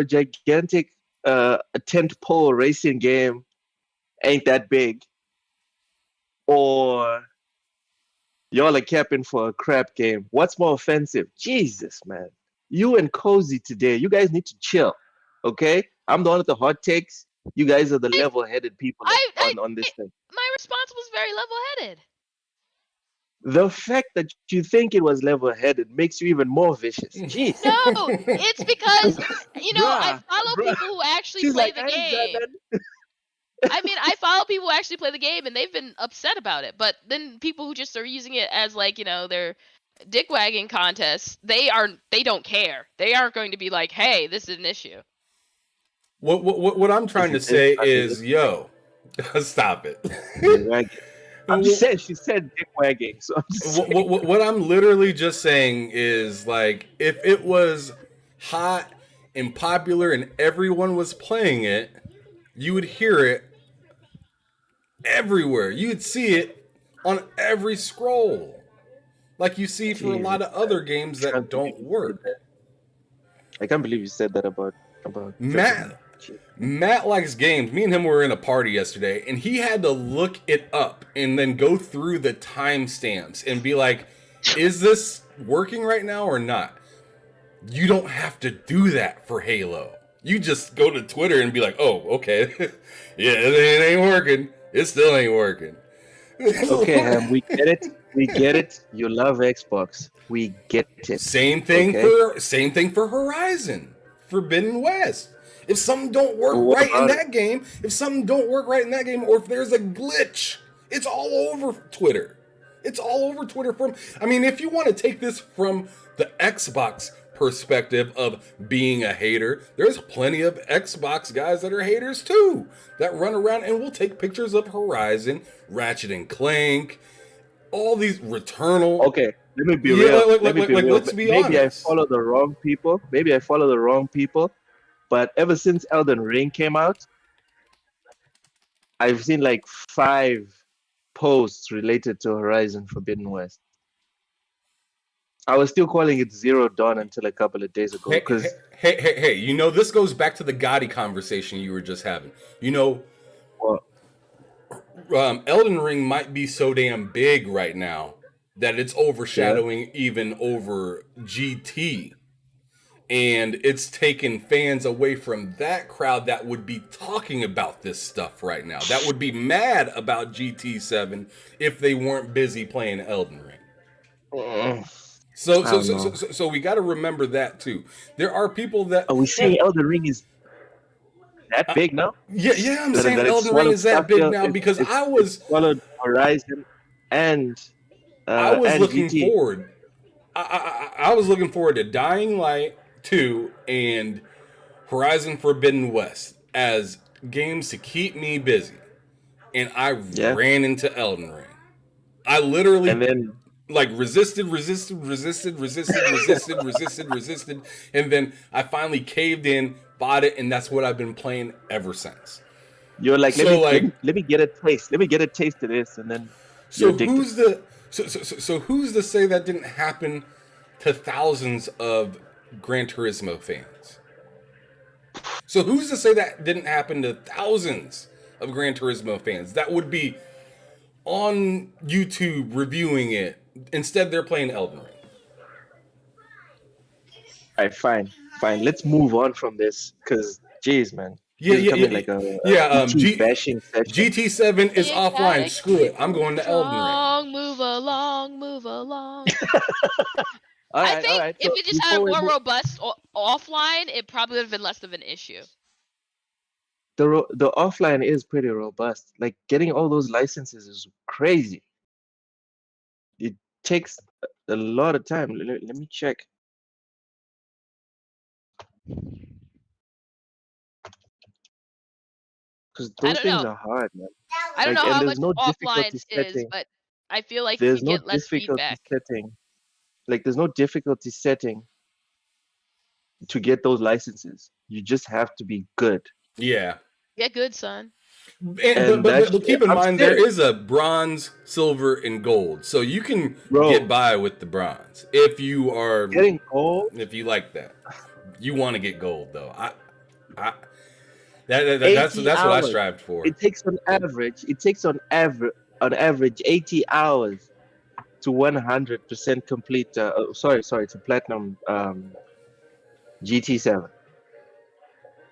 A: gigantic tentpole racing game ain't that big, or y'all are capping for a crap game. What's more offensive? Jesus, man. You and Cozy today, you guys need to chill. Okay? I'm the one with the hot takes. You guys are the
C: I,
A: level-headed people on this thing.
C: my response was very level-headed.
A: The fact that you think it was level-headed makes you even more vicious. Jeez.
C: No, it's because I
A: Bruh,
C: follow
A: bruh.
C: people who actually
A: She's
C: play
A: like,
C: the
A: I ain't
C: game.
A: that.
C: I mean, I follow people who actually play the game, and they've been upset about it. But then people who just are using it as like their dick wagging contests, they don't care. They aren't going to be like, hey, this is an issue.
B: what I'm trying to say is, yo, stop it.
A: I'm just saying, she said dick wagging. So I'm just saying.
B: What I'm literally just saying is, like, if it was hot and popular and everyone was playing it, you would hear it everywhere. You'd see it on every scroll, like you see for a lot of other games that don't work.
A: I can't believe you said that about
B: Matt likes games. Me and him were in a party yesterday, and he had to look it up and then go through the timestamps and be like, is this working right now or not? You don't have to do that for Halo. You just go to Twitter and be like, oh, okay. Yeah, it ain't working. It still ain't working.
A: Okay, Ham, we get it. We get it. You love Xbox. We get it.
B: Same thing for Horizon, Forbidden West. If something don't work right in that game, or if there's a glitch, it's all over Twitter. It's all over Twitter. I mean, if you want to take this from the Xbox perspective of being a hater, there's plenty of Xbox guys that are haters too, that run around and will take pictures of Horizon, Ratchet and Clank, all these Returnal.
A: Okay, let me be real.
B: Let's be honest.
A: Maybe I follow the wrong people. But ever since Elden Ring came out, I've seen like 5 posts related to Horizon Forbidden West. I was still calling it Zero Dawn until a couple of days ago.
B: Hey, this goes back to the GOTY conversation you were just having.
A: Well,
B: Elden Ring might be so damn big right now that it's overshadowing even over GT. And it's taken fans away from that crowd that would be talking about this stuff right now. That would be mad about GT7 if they weren't busy playing Elden Ring. So we got to remember that too. There are people that
A: Are we saying Elden Ring is that big now?
B: Yeah, I'm
A: That
B: saying
A: it
B: Elden Ring
A: swallowed
B: is that big
A: Starfield,
B: now because
A: it swallowed Horizon and
B: I was looking
A: GT.
B: forward. I was looking forward to Dying Light 2 and Horizon Forbidden West as games to keep me busy, and I
A: Yeah,
B: ran into Elden Ring. I
A: and
B: literally
A: then
B: resisted, and then I finally caved in, bought it, and that's what I've been playing ever since.
A: you're like, let
B: So
A: me
B: like,
A: get a taste. Let me get a taste of this, and then you're
B: so
A: addicted.
B: who's to say that didn't happen to thousands of Gran Turismo fans? So who's to say that didn't happen to thousands of Gran Turismo fans that would be on YouTube reviewing it? Instead, they're playing Elden Ring.
A: All right, fine. Let's move on from this, because, jeez, man,
B: Yeah,
A: this is becoming like a GT bashing session.
B: GT7 is
C: You
B: offline.
C: gotta
B: Screw it. I'm going to Elden Ring.
C: strong, move along, move along.
A: All
C: I
A: right,
C: think
A: all
C: if
A: right.
C: it just had a more robust offline, it probably would have been less of an issue.
A: The offline is pretty robust. Like, getting all those licenses is crazy. It takes a lot of time. Let me check. Because
C: I
A: those
C: don't
A: things
C: know.
A: are hard, man.
C: I don't
A: Like,
C: know
A: and
C: how
A: there's
C: much
A: no
C: offline
A: difficulty
C: is,
A: setting.
C: but I feel like
A: There's
C: you
A: no
C: get less
A: difficulty
C: feedback.
A: setting. Like, there's no difficulty setting to get those licenses. You just have to be good.
B: Yeah.
C: Get good, son.
A: And
B: But keep in
A: I'm
B: mind, there
A: serious,
B: is a bronze, silver, and gold. So you can get
A: bro.
B: by with the bronze if you are,
A: Getting gold,
B: if you like that. You want to get gold though. I
A: 80
B: that's what I
A: hours.
B: strived for.
A: It takes on average 80 hours to 100% complete. Sorry, to platinum GT7.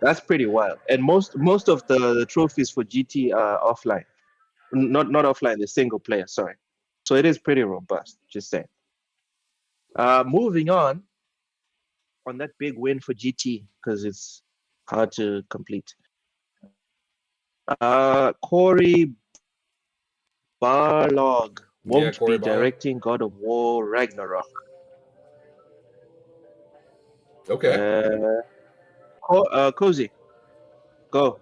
A: That's pretty wild. And most of the trophies for GT are offline, not offline. The single player. Sorry. So it is pretty robust. Just saying. Moving on that big win for GT, because it's hard to complete. Corey Barlog won't
B: Corey
A: be
B: Barlow.
A: directing God of War Ragnarok.
B: Okay.
A: Cozy, go.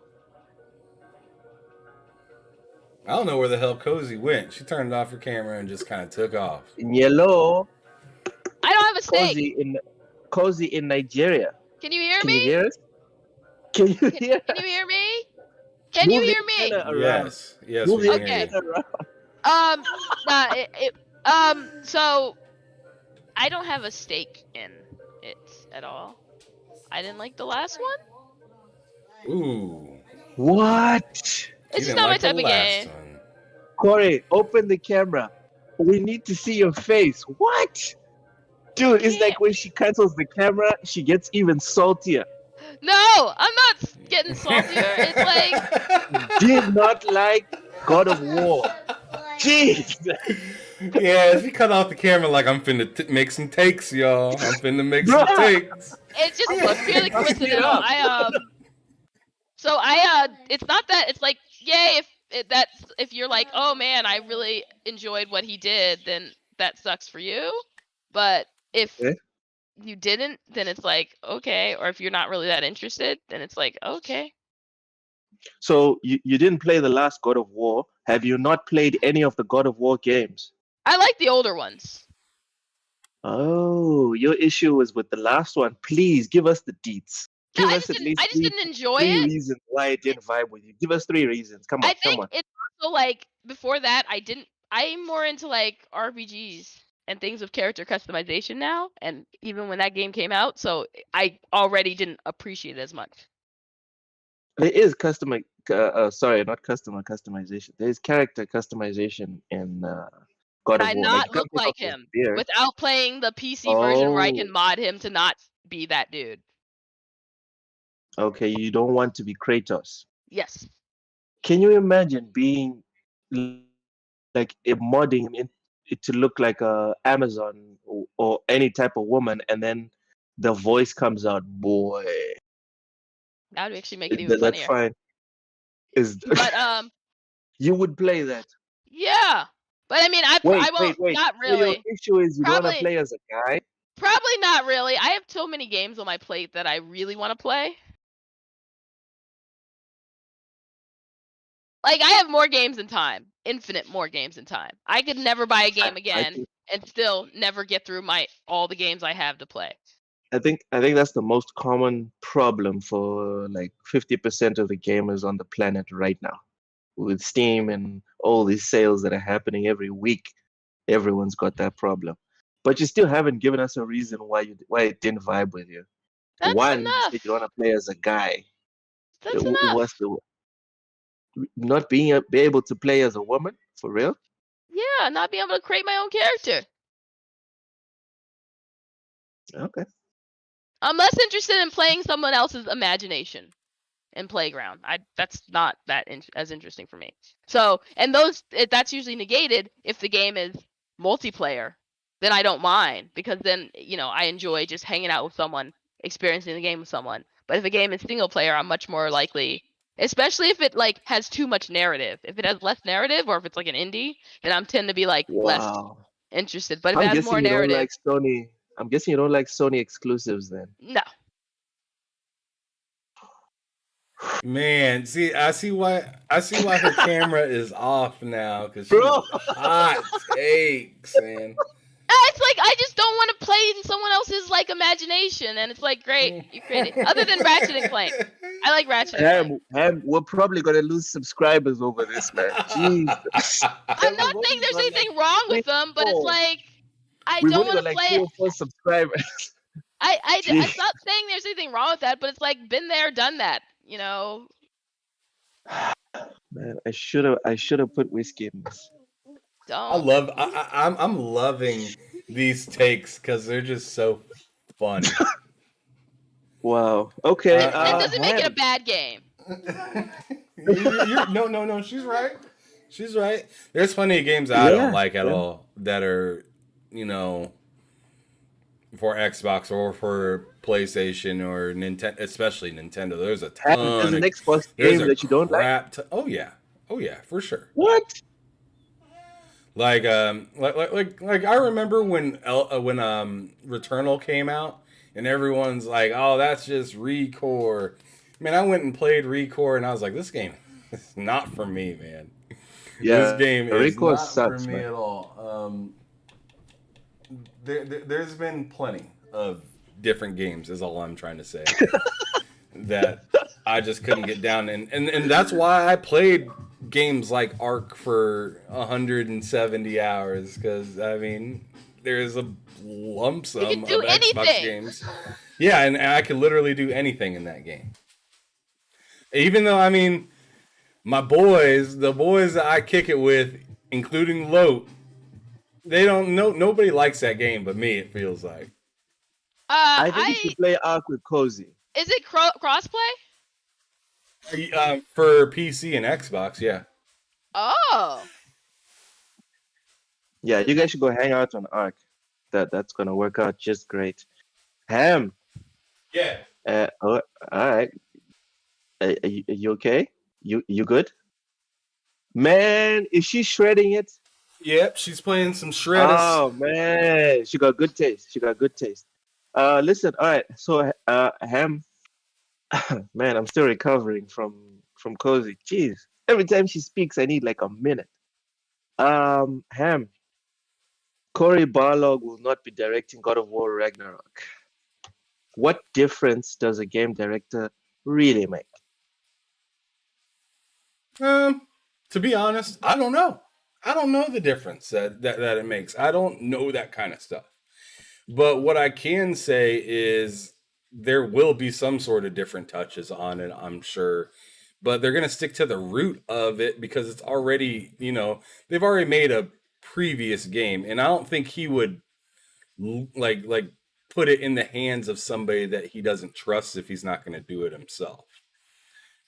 B: I don't know where the hell Cozy went. She turned off her camera and just kind of took off.
A: In yellow,
C: I don't have a stake.
A: Cozy in Nigeria.
C: Can you hear
A: Can
C: me?
A: you hear us? Can you hear?
C: Can you hear me? Can you hear me?
B: Yes,
A: Move
B: we
A: your
B: can hear you.
A: antenna around.
C: So I don't have a stake in it at all. I didn't like the last one.
B: Ooh.
A: What?
C: It's just not my type of game.
A: Corey, open the camera. We need to see your face. What? Dude, it's like when she cancels the camera, she gets even saltier.
C: No, I'm not getting saltier. It's like
A: Did not like God of War. Jeez.
B: Yeah, she cut off the camera like I'm finna make some takes, y'all. I'm finna make some takes.
C: It's just purely coincidental. It's not that. It's like, yay, if you're like, oh man, I really enjoyed what he did, then that sucks for you. But if you didn't, then it's like, okay. Or if you're not really that interested, then it's like, okay.
A: So you didn't play the last God of War. Have you not played any of the God of War games?
C: I like the older ones.
A: Oh, your issue was with the last one. Please give us the deets. Give us at least
C: I just didn't enjoy
A: three
C: it.
A: reasons why it didn't vibe with you. Give us 3 reasons. Come on,
C: I think it's also like before that I'm more into like RPGs and things with character customization now, and even when that game came out, so I already didn't appreciate it as much.
A: There is not customer customization. There is character customization in God
C: Can
A: of
C: I
A: War. Like
C: not
A: you
C: look
A: can't take off
C: like
A: his
C: him
A: beard.
C: without playing the PC version where I
A: Oh,
C: can mod him to not be that dude?
A: okay. You don't want to be Kratos.
C: Yes.
A: Can you imagine being like modding him it to look like a Amazon or any type of woman, and then the voice comes out, boy.
C: That would actually make it even
A: That's
C: funnier.
A: fine. Is
C: But
A: you would play that?
C: yeah. But I mean, I
A: Wait,
C: won't.
A: wait, wait.
C: Not
A: So your
C: really.
A: issue is you don't want to
C: Probably
A: play as a guy?
C: Probably not really. I have so many games on my plate that I really want to play. Like I have more games than time, infinite more games than time. I could never buy a game
A: I
C: again
A: think
C: and still never get through all the games I have to play.
A: I think that's the most common problem for like 50% of the gamers on the planet right now. With Steam and all these sales that are happening every week, everyone's got that problem. But you still haven't given us a reason why it didn't vibe with you.
C: That's
A: One, you said you don't
C: enough.
A: want to play as a guy.
C: That's enough.
A: What's the not be able to play as a woman for real?
C: Yeah, not being able to create my own character.
A: Okay.
C: I'm less interested in playing someone else's imagination and playground. That's not as interesting for me. So, and that's usually negated if the game is multiplayer. Then I don't mind because then I enjoy just hanging out with someone, experiencing the game with someone. But if a game is single player, I'm much more likely, especially if it like has too much narrative. If it has less narrative, or if it's like an indie, then I'm tend to be like less
A: Wow.
C: interested. But if it
A: I'm
C: has
A: guessing
C: more
A: you don't
C: narrative,
A: like Sony. I'm guessing you don't like Sony exclusives then.
C: no.
B: Man, see, I see why her camera is off now because she's
A: Bro,
B: hot takes, man.
C: It's like I just don't want to play in someone else's like imagination, and it's like great, you created. Other than Ratchet and Clank, I like Ratchet and Clank.
A: We're probably gonna lose subscribers over this, man. Jesus.
C: I'm
A: We've
C: not saying
A: only
C: there's
A: got like
C: anything wrong
A: three
C: with them, but it's
A: or four.
C: like I
A: We've
C: don't
A: only
C: want
A: got
C: to
A: like
C: play
A: three
C: it.
A: or four subscribers.
C: It's
A: Jeez.
C: not saying there's anything wrong with that, but it's like been there, done that.
A: Man, I should have put whiskey in this.
C: Don't.
B: I'm loving these takes because they're just so funny.
A: Wow. Okay.
C: That doesn't make it a
A: Ham.
C: bad game.
B: No, she's right. She's right. There's plenty of games I don't
A: Yeah.
B: like at
A: Yeah.
B: all that are, for Xbox or for PlayStation or Nintendo, especially Nintendo. There's a
A: Ham, there's
B: ton
A: an
B: of
A: Xbox
B: there's
A: game
B: a
A: that you don't like.
B: crap. Oh yeah, for sure.
A: What?
B: Like I remember when Returnal came out and everyone's like, oh, that's just Recore. Man, I went and played Recore and I was like, this game is not for me, man. This
A: Yeah.
B: game is
A: Record
B: not for
A: sucks,
B: me
A: man.
B: at all. There's been plenty of different games, is all I'm trying to say, that I just couldn't get down. And that's why I played games like Ark for 170 hours, because, I mean, there's a lump
C: You can
B: sum
C: do
B: of Xbox
C: anything.
B: games. Yeah, and I could literally do anything in that game. Even though, I mean, the boys that I kick it with, including Lote, they don't know. Nobody likes that game, but me. It feels like.
A: I think you should play Ark with Cozy.
C: Is it crossplay?
B: For PC and Xbox, yeah.
C: Oh.
A: Yeah, you guys should go hang out on Ark. That's gonna work out just great. Ham.
B: Yeah.
A: All right. Are you okay? You good? Man, is she shredding it?
B: Yep, she's playing some shredders.
A: Oh man, she got good taste. She got good taste. Listen, all right. So, Ham, man, I'm still recovering from Cozy. Jeez, every time she speaks, I need like a minute. Ham, Cory Barlog will not be directing God of War Ragnarok. What difference does a game director really make?
B: To be honest, I don't know. I don't know the difference that it makes. I don't know that kind of stuff. But what I can say is there will be some sort of different touches on it, I'm sure. But they're going to stick to the root of it because it's already, they've already made a previous game, and I don't think he would like put it in the hands of somebody that he doesn't trust if he's not going to do it himself.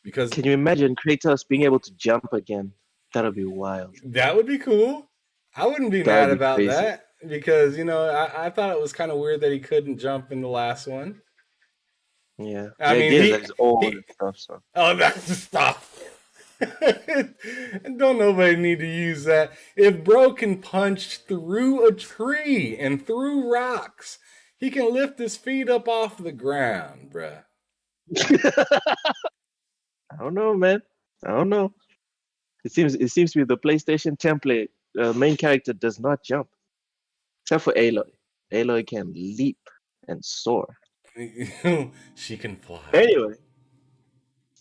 B: Because
A: Can you imagine Kratos being able to jump again? That'll be wild.
B: that would be cool. I wouldn't be
A: That
B: mad
A: would be
B: about
A: crazy.
B: that because I thought it was kind of weird that he couldn't jump in the last one.
A: Yeah.
B: I
A: The
B: mean,
A: idea is that it's old and stuff. So
B: oh, that's the stuff. Don't nobody need to use that. If bro can punch through a tree and through rocks, he can lift his feet up off the ground, bruh.
A: I don't know, man. I don't know. It seems to be the PlayStation template. The main character does not jump, except for Aloy. Aloy can leap and soar.
B: She can fly.
A: Anyway,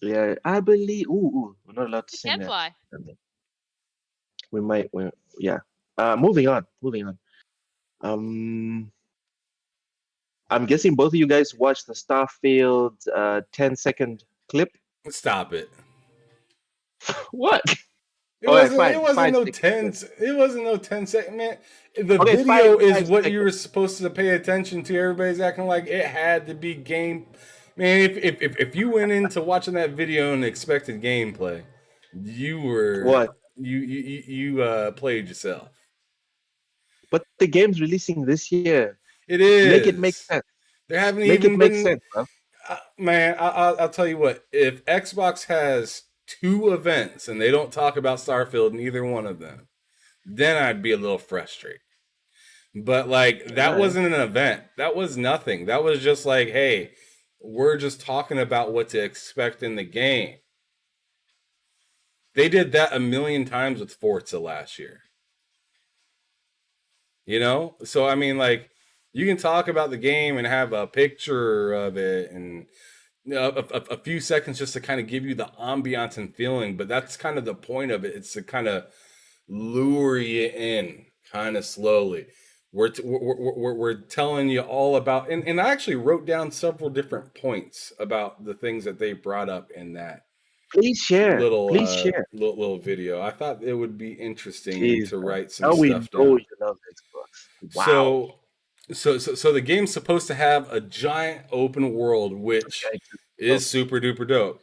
A: yeah, I believe. Ooh, we're not allowed to
C: He
A: sing
C: can
A: that.
C: fly.
A: We might. Yeah. Moving on. Um, I'm guessing both of you guys watched the Starfield 10-second clip.
B: Stop it.
A: What?
B: It
A: All right,
B: wasn't. It wasn't no
A: 5 seconds.
B: It wasn't no 10-second, man. The
A: Okay,
B: video is
A: five
B: what
A: seconds.
B: you were supposed to pay attention to. Everybody's acting like it had to be game. Man, if you went into watching that video and expected gameplay, you were
A: What?
B: you played yourself.
A: But the game's releasing this year.
B: It is.
A: Make it make sense.
B: There haven't
A: Make
B: even
A: it make
B: been.
A: sense, bro.
B: Man, I'll tell you what. If Xbox has 2 events and they don't talk about Starfield in either one of them, then I'd be a little frustrated. But like that
A: Right.
B: wasn't an event. That was nothing. That was just like, hey, we're just talking about what to expect in the game. They did that a million times with Forza last year. You know? So I mean, like, you can talk about the game and have a picture of it and a few seconds just to kind of give you the ambiance and feeling, but that's kind of the point of it. It's to kind of lure you in kind of slowly. We're telling you all about, and I actually wrote down several different points about the things that they brought up in that
A: Please share.
B: little
A: Please share.
B: little video. I thought it would be interesting
A: Jeez,
B: to
A: man.
B: write some
A: Now we
B: stuff
A: know
B: down.
A: you love Xbox. Wow.
B: So the game's supposed to have a giant open world, which is super duper dope.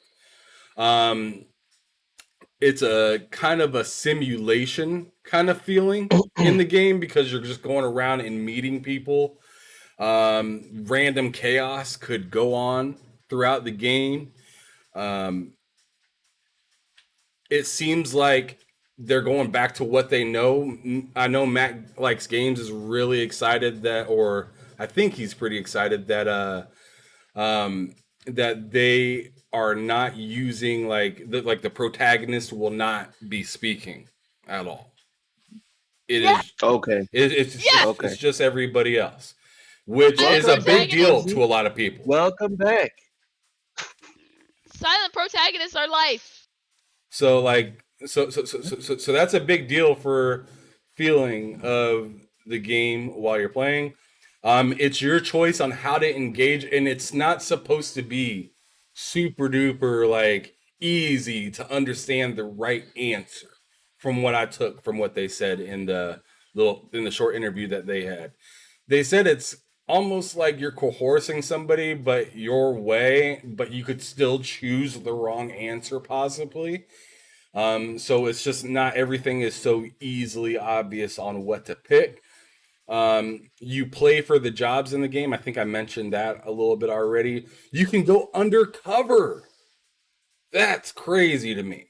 B: It's a kind of a simulation kind of feeling in the game because you're just going around and meeting people. Random chaos could go on throughout the game. It seems like they're going back to what they know. I know Matt Likes Games is really excited that, or I think he's pretty excited that that they are not using the protagonist will not be speaking at all. It is
A: Okay.
B: it's just everybody else, which
C: Silent
B: is a big deal
C: protagonist.
B: to a lot of people.
A: Welcome back.
C: Silent protagonists are life.
B: So so that's a big deal for feeling of the game while you're playing. It's your choice on how to engage, and it's not supposed to be super duper like easy to understand the right answer. From what I took from what they said in the short interview that they had, they said it's almost like you're coercing somebody, but your way, but you could still choose the wrong answer possibly. So it's just not everything is so easily obvious on what to pick. You play for the jobs in the game. I think I mentioned that a little bit already. You can go undercover. That's crazy to me.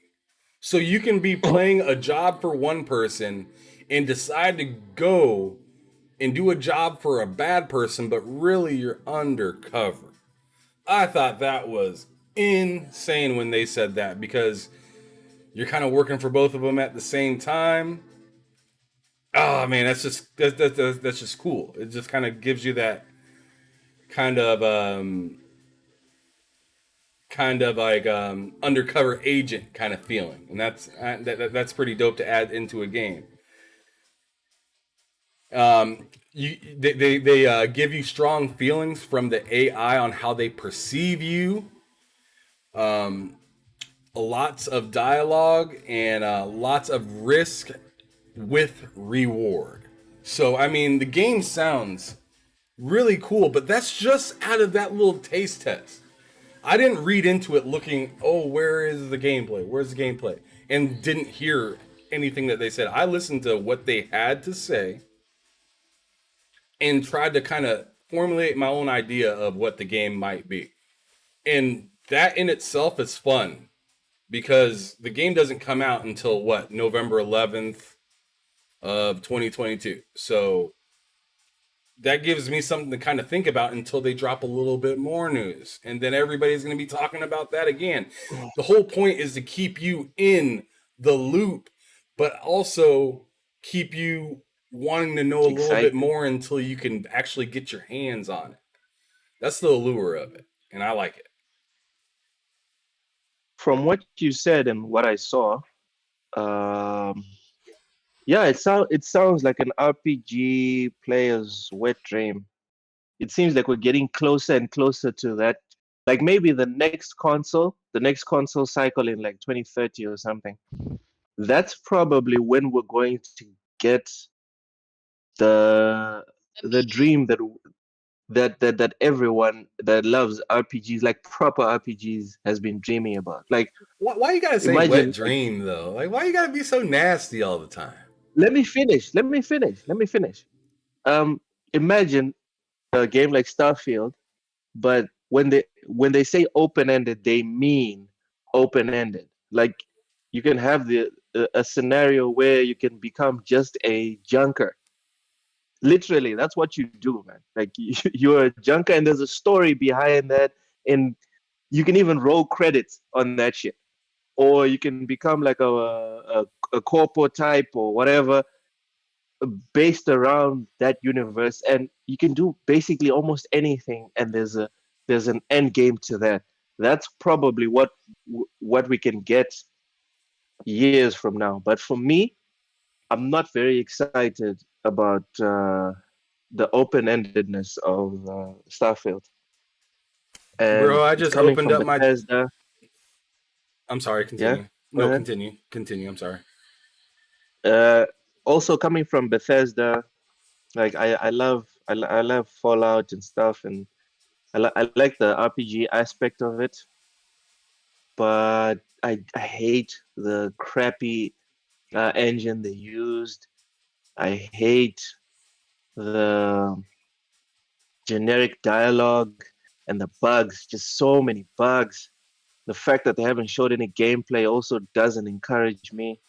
B: So you can be playing a job for one person and decide to go and do a job for a bad person, but really you're undercover. I thought that was insane when they said that because you're kind of working for both of them at the same time. Oh man, that's just cool. It just kind of gives you that kind of like undercover agent kind of feeling, and that's pretty dope to add into a game. They give you strong feelings from the AI on how they perceive you. Lots of dialogue and lots of risk with reward. So, I mean, the game sounds really cool, but that's just out of that little taste test. I didn't read into it looking, oh, where is the gameplay? Where's the gameplay? And didn't hear anything that they said. I listened to what they had to say and tried to kind of formulate my own idea of what the game might be. And that in itself is fun because the game doesn't come out until what, November 11th of 2022. So that gives me something to kind of think about until they drop a little bit more news. And then everybody's going to be talking about that again. The whole point is to keep you in the loop, but also keep you wanting to know a little bit more until you can actually get your hands on it. That's the allure of it, and I like it.
A: From what you said and what I saw, yeah, it sounds like an RPG player's wet dream. It seems like we're getting closer and closer to that. Like maybe the next console cycle in like 2030 or something. That's probably when we're going to get the dream that everyone that loves RPGs, like proper RPGs, has been dreaming about. Like,
B: why you gotta say
A: imagine,
B: wet dream though? Like, why you gotta be so nasty all the time?
A: Let me finish. Imagine a game like Starfield, but when they say open-ended, they mean open-ended. Like you can have a scenario where you can become just a junker. Literally, that's what you do, man. Like you're a junker, and there's a story behind that, and you can even roll credits on that shit. Or you can become like a corpo type or whatever, based around that universe, and you can do basically almost anything, and there's an end game to that. That's probably what we can get years from now. But for me, I'm not very excited about the open-endedness of Starfield. And
B: bro, I
A: it's
B: just
A: coming
B: opened
A: from
B: up
A: Bethesda.
B: I'm sorry, continue.
A: Yeah,
B: No, continue. I'm sorry.
A: Also coming from Bethesda. Like I love Fallout and stuff, and I like the RPG aspect of it, but I hate the crappy engine they used. I hate the generic dialogue and the bugs, just so many bugs. The fact that they haven't showed any gameplay also doesn't encourage me.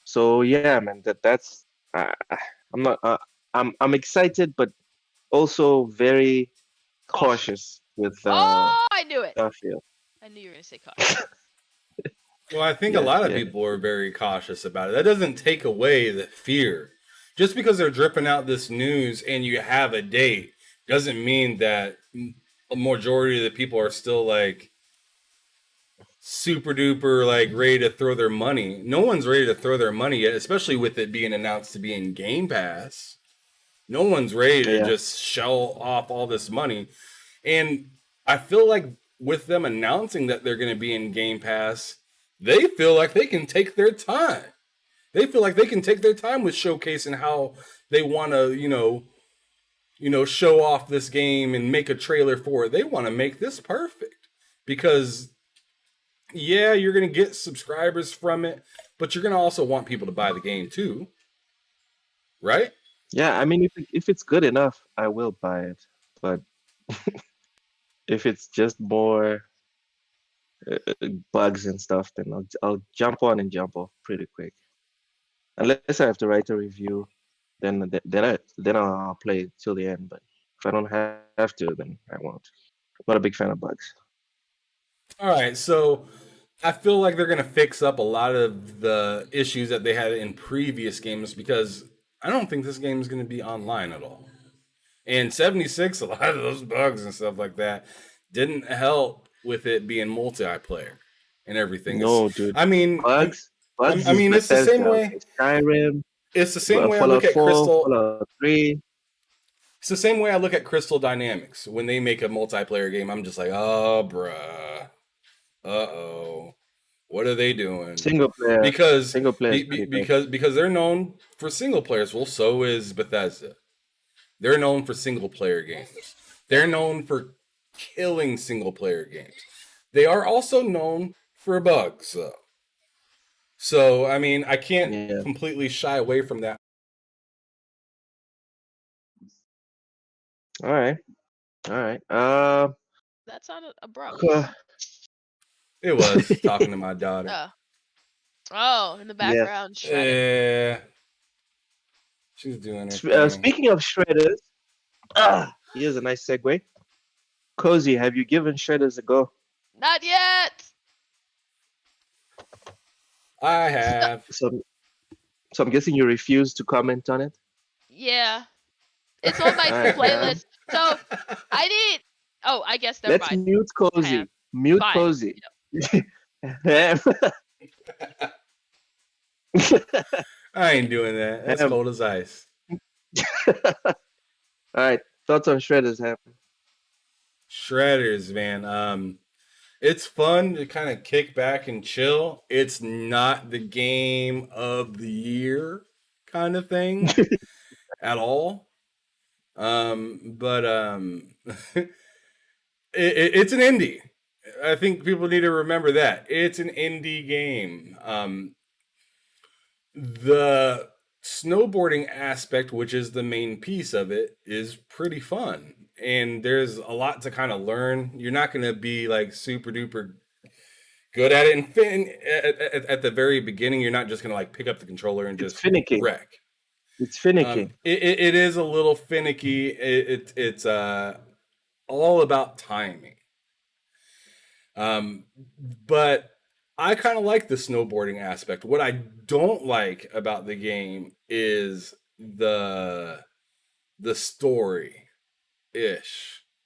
A: So yeah, man, that's I'm not I'm excited, but also very cautious with
C: Oh, I knew it.
A: Starfield.
C: I knew you were gonna say cautious.
B: Well, I think a
A: Yeah,
B: lot of
A: yeah.
B: people are very cautious about it. That doesn't take away the fear. Just because they're dripping out this news and you have a date doesn't mean that a majority of the people are still like super duper like ready to throw their money. No one's ready to throw their money yet, especially with it being announced to be in Game Pass. No one's ready to
A: Yeah.
B: just shell off all this money. And I feel like with them announcing that they're going to be in Game Pass, they feel like they can take their time. They feel like they can take their time with showcasing how they want to, show off this game and make a trailer for it. They want to make this perfect because, yeah, you're going to get subscribers from it, but you're going to also want people to buy the game too, right?
A: Yeah, I mean, if it's good enough, I will buy it. But if it's just more bugs and stuff, then I'll jump on and jump off pretty quick. Unless I have to write a review, then I'll play it till the end. But if I don't have to, then I won't. I'm not a big fan of bugs.
B: All right, so I feel like they're going to fix up a lot of the issues that they had in previous games because I don't think this game is going to be online at all. And 76, a lot of those bugs and stuff like that didn't help with it being multiplayer and everything.
A: No, dude.
B: I mean,
A: Bugs
B: I
A: is
B: mean, it's the same
A: Bethesda.
B: way.
A: Okay? Skyrim,
B: It's the same way I look
A: Fallout
B: at
A: 4,
B: Crystal.
A: Fallout 3.
B: It's the same way I look at Crystal Dynamics when they make a multiplayer game. I'm just like, oh, bruh, uh-oh. What are they doing?
A: Single player.
B: Because
A: Single player is pretty good.
B: because they're known for single players. Well, so is Bethesda. They're known for single player games. They're known for killing single player games. They are also known for bugs, though. So, I mean, I can't completely shy away from that.
A: All right. All right.
C: That sounded abrupt.
B: It was talking to my daughter.
C: Oh, in the background, shredding.
B: Yeah. She's doing her thing.
A: Speaking of shredders, here's a nice segue. Cozy, have you given shredders a go?
C: Not yet.
B: I have.
A: So I'm guessing you refuse to comment on it?
C: Yeah. It's on my playlist. So I need. Oh, I guess they're
A: Let's mute Cozy. Mute
C: Fine.
A: Cozy.
B: I ain't doing that. That's cold as ice.
A: All right. Thoughts on shredders, Ham?
B: Shredders, man. It's fun to kind of kick back and chill. It's not the game of the year kind of thing at all. But it's an indie. I think people need to remember that. It's an indie game. The snowboarding aspect, which is the main piece of it, is pretty fun. And there's a lot to kind of learn. You're not going to be like super duper good at it. And at the very beginning, you're not just going to like pick up the controller and just wreck.
A: It's finicky.
B: It is a little finicky. It's all about timing. But I kind of like the snowboarding aspect. What I don't like about the game is the story-ish.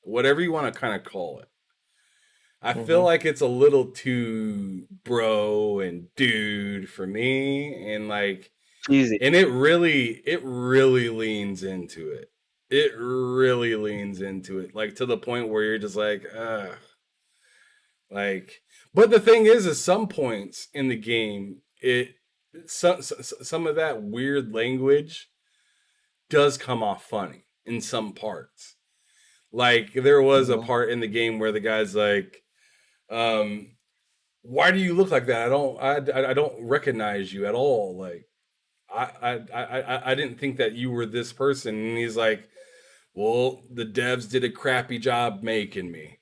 B: Whatever you want to kind of call it. I feel like it's a little too bro and dude for me, and like
A: easy.
B: And it really leans into it. It really leans into it, like to the point where you're just like, ugh. Like, but the thing is, at some points in the game, some of that weird language does come off funny in some parts. Like there was a part in the game where the guy's like, "Why do you look like that? I don't recognize you at all. Like, I didn't think that you were this person." And he's like, "Well, the devs did a crappy job making me."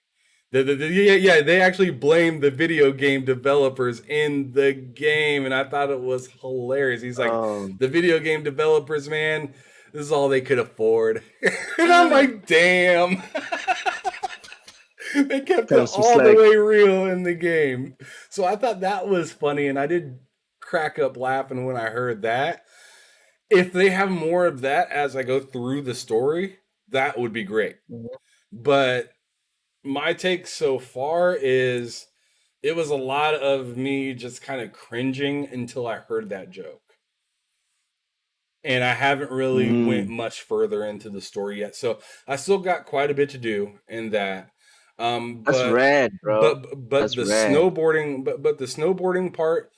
B: They actually blamed the video game developers in the game, and I thought it was hilarious. He's like, the video game developers, man, this is all they could afford. And I'm like, damn. They kept it all the way real in the game. So I thought that was funny, and I did crack up laughing when I heard that. If they have more of that as I go through the story, that would be great. But my take so far is it was a lot of me just kind of cringing until I heard that joke. And I haven't really went much further into the story yet. So I still got quite a bit to do in that.
A: That's rad, bro.
B: But the snowboarding part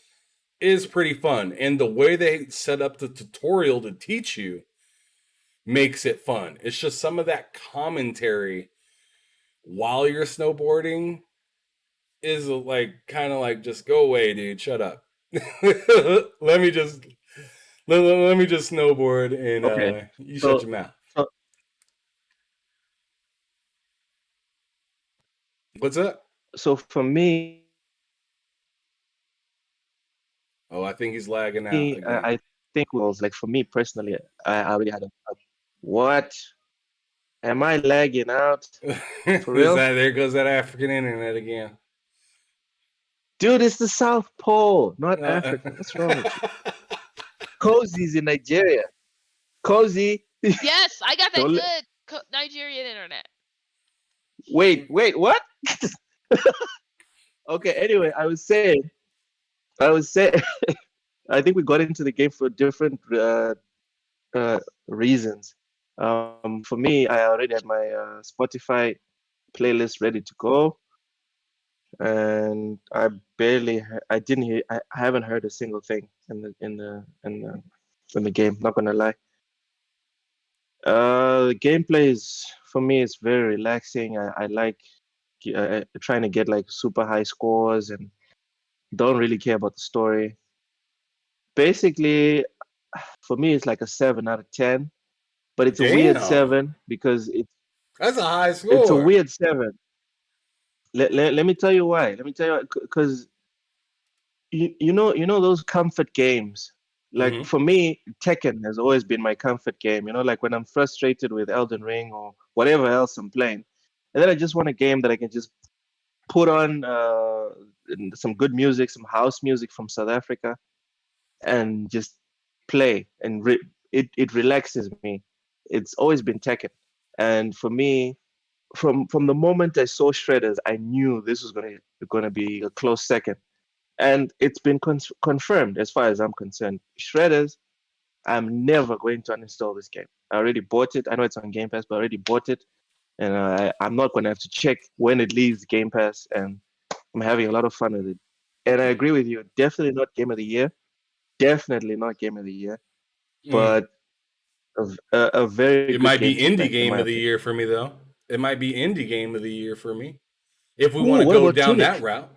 B: is pretty fun. And the way they set up the tutorial to teach you makes it fun. It's just some of that commentary while you're snowboarding is like kind of like, just go away, dude. Shut up. let me just snowboard and you shut your mouth. What's up?
A: So for me,
B: I think he's lagging out again.
A: I think was like, for me personally, I already had a what? Am I lagging out? For real?
B: There goes that African internet again.
A: Dude, it's the South Pole, not Africa. What's wrong with you? Cozy's in Nigeria. Cozy.
C: Yes, I got that good Nigerian internet.
A: Wait, what? Okay, anyway, I was saying, I think we got into the game for different reasons. For me, I already had my Spotify playlist ready to go. and I didn't hear, I haven't heard a single thing in the game. Not gonna lie. The gameplay is for me it's very relaxing. I like trying to get like super high scores and don't really care about the story. Basically, for me, it's like a 7 out of 10, but it's a weird
B: Damn,
A: seven because
B: that's a high
A: it's a
B: score.
A: weird seven. Let me tell you why. Let me tell you because you know those comfort games. Like
B: Hmm.
A: for me, Tekken has always been my comfort game. You know, like when I'm frustrated with Elden Ring or whatever else I'm playing, and then I just want a game that I can just put on some good music, some house music from South Africa, and just play and it relaxes me. It's always been Tekken, and for me, from the moment I saw Shredders, I knew this was gonna be a close second, and it's been confirmed as far as I'm concerned. Shredders, I'm never going to uninstall this game. I already bought it. I know it's on Game Pass, but I already bought it, and I'm not gonna have to check when it leaves Game Pass, and I'm having a lot of fun with it. And I agree with you. Definitely not Game of the Year. Definitely not Game of the Year,
B: Mm.
A: but a very
B: It
A: good
B: might
A: game
B: be
A: to
B: indie
A: spend, in
B: game
A: my
B: of the
A: opinion.
B: year for me though. It might be indie game of the year for me if we want
A: Ooh,
B: to
A: what
B: go
A: about
B: down that
A: Tunic?
B: route.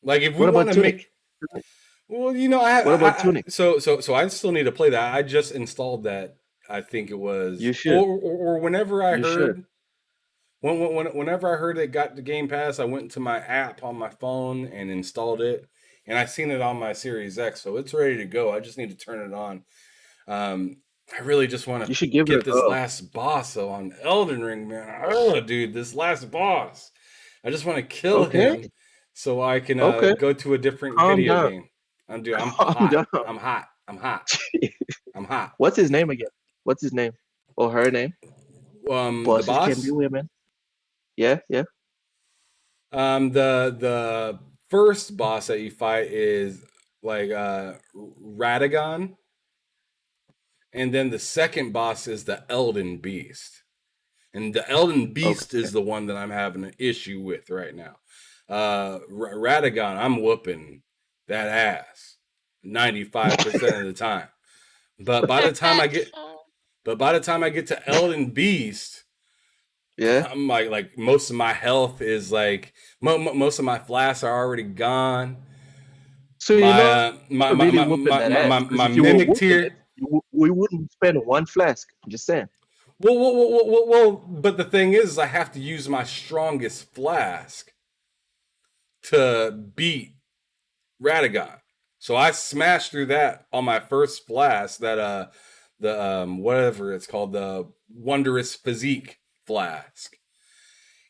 B: Like if we
A: What
B: want
A: about
B: to make,
A: Tunic?
B: well,
A: What about Tunic?
B: so I still need to play that. I just installed that. I think it was,
A: You should.
B: or whenever I
A: You should.
B: heard whenever I heard it got the Game Pass, I went to my app on my phone and installed it, and I seen it on my Series X, so it's ready to go. I just need to turn it on. Um, I really just want to
A: You should give it a
B: get this
A: go.
B: last boss though on Elden Ring, man. Oh, dude, this last boss. I just want to kill
A: Okay.
B: him so I can
A: Okay.
B: go to a different
A: Calm
B: video
A: down.
B: game. I'm
A: Calm
B: hot.
A: down.
B: I'm hot. I'm hot. I'm hot.
A: What's his name again? What's his name? Or her name?
B: The
A: Bosses can be
B: boss.
A: women. Yeah, yeah.
B: The first boss that you fight is like Radagon, and then the second boss is the Elden Beast. And the Elden Beast
A: Okay.
B: is the one that I'm having an issue with right now. Radagon, I'm whooping that ass 95% of the time. But by the time I get but by the time I get to Elden Beast,
A: Yeah.
B: I'm like most of my health is like most of my flasks are already gone.
A: So you're not really whooping that ass, because
B: My
A: if you were
B: mimic
A: whooping it,
B: tier.
A: we wouldn't spend one flask. I'm just saying.
B: But the thing is, I have to use my strongest flask to beat Radagon. So I smashed through that on my first flask, that the whatever it's called, the Wondrous Physique flask.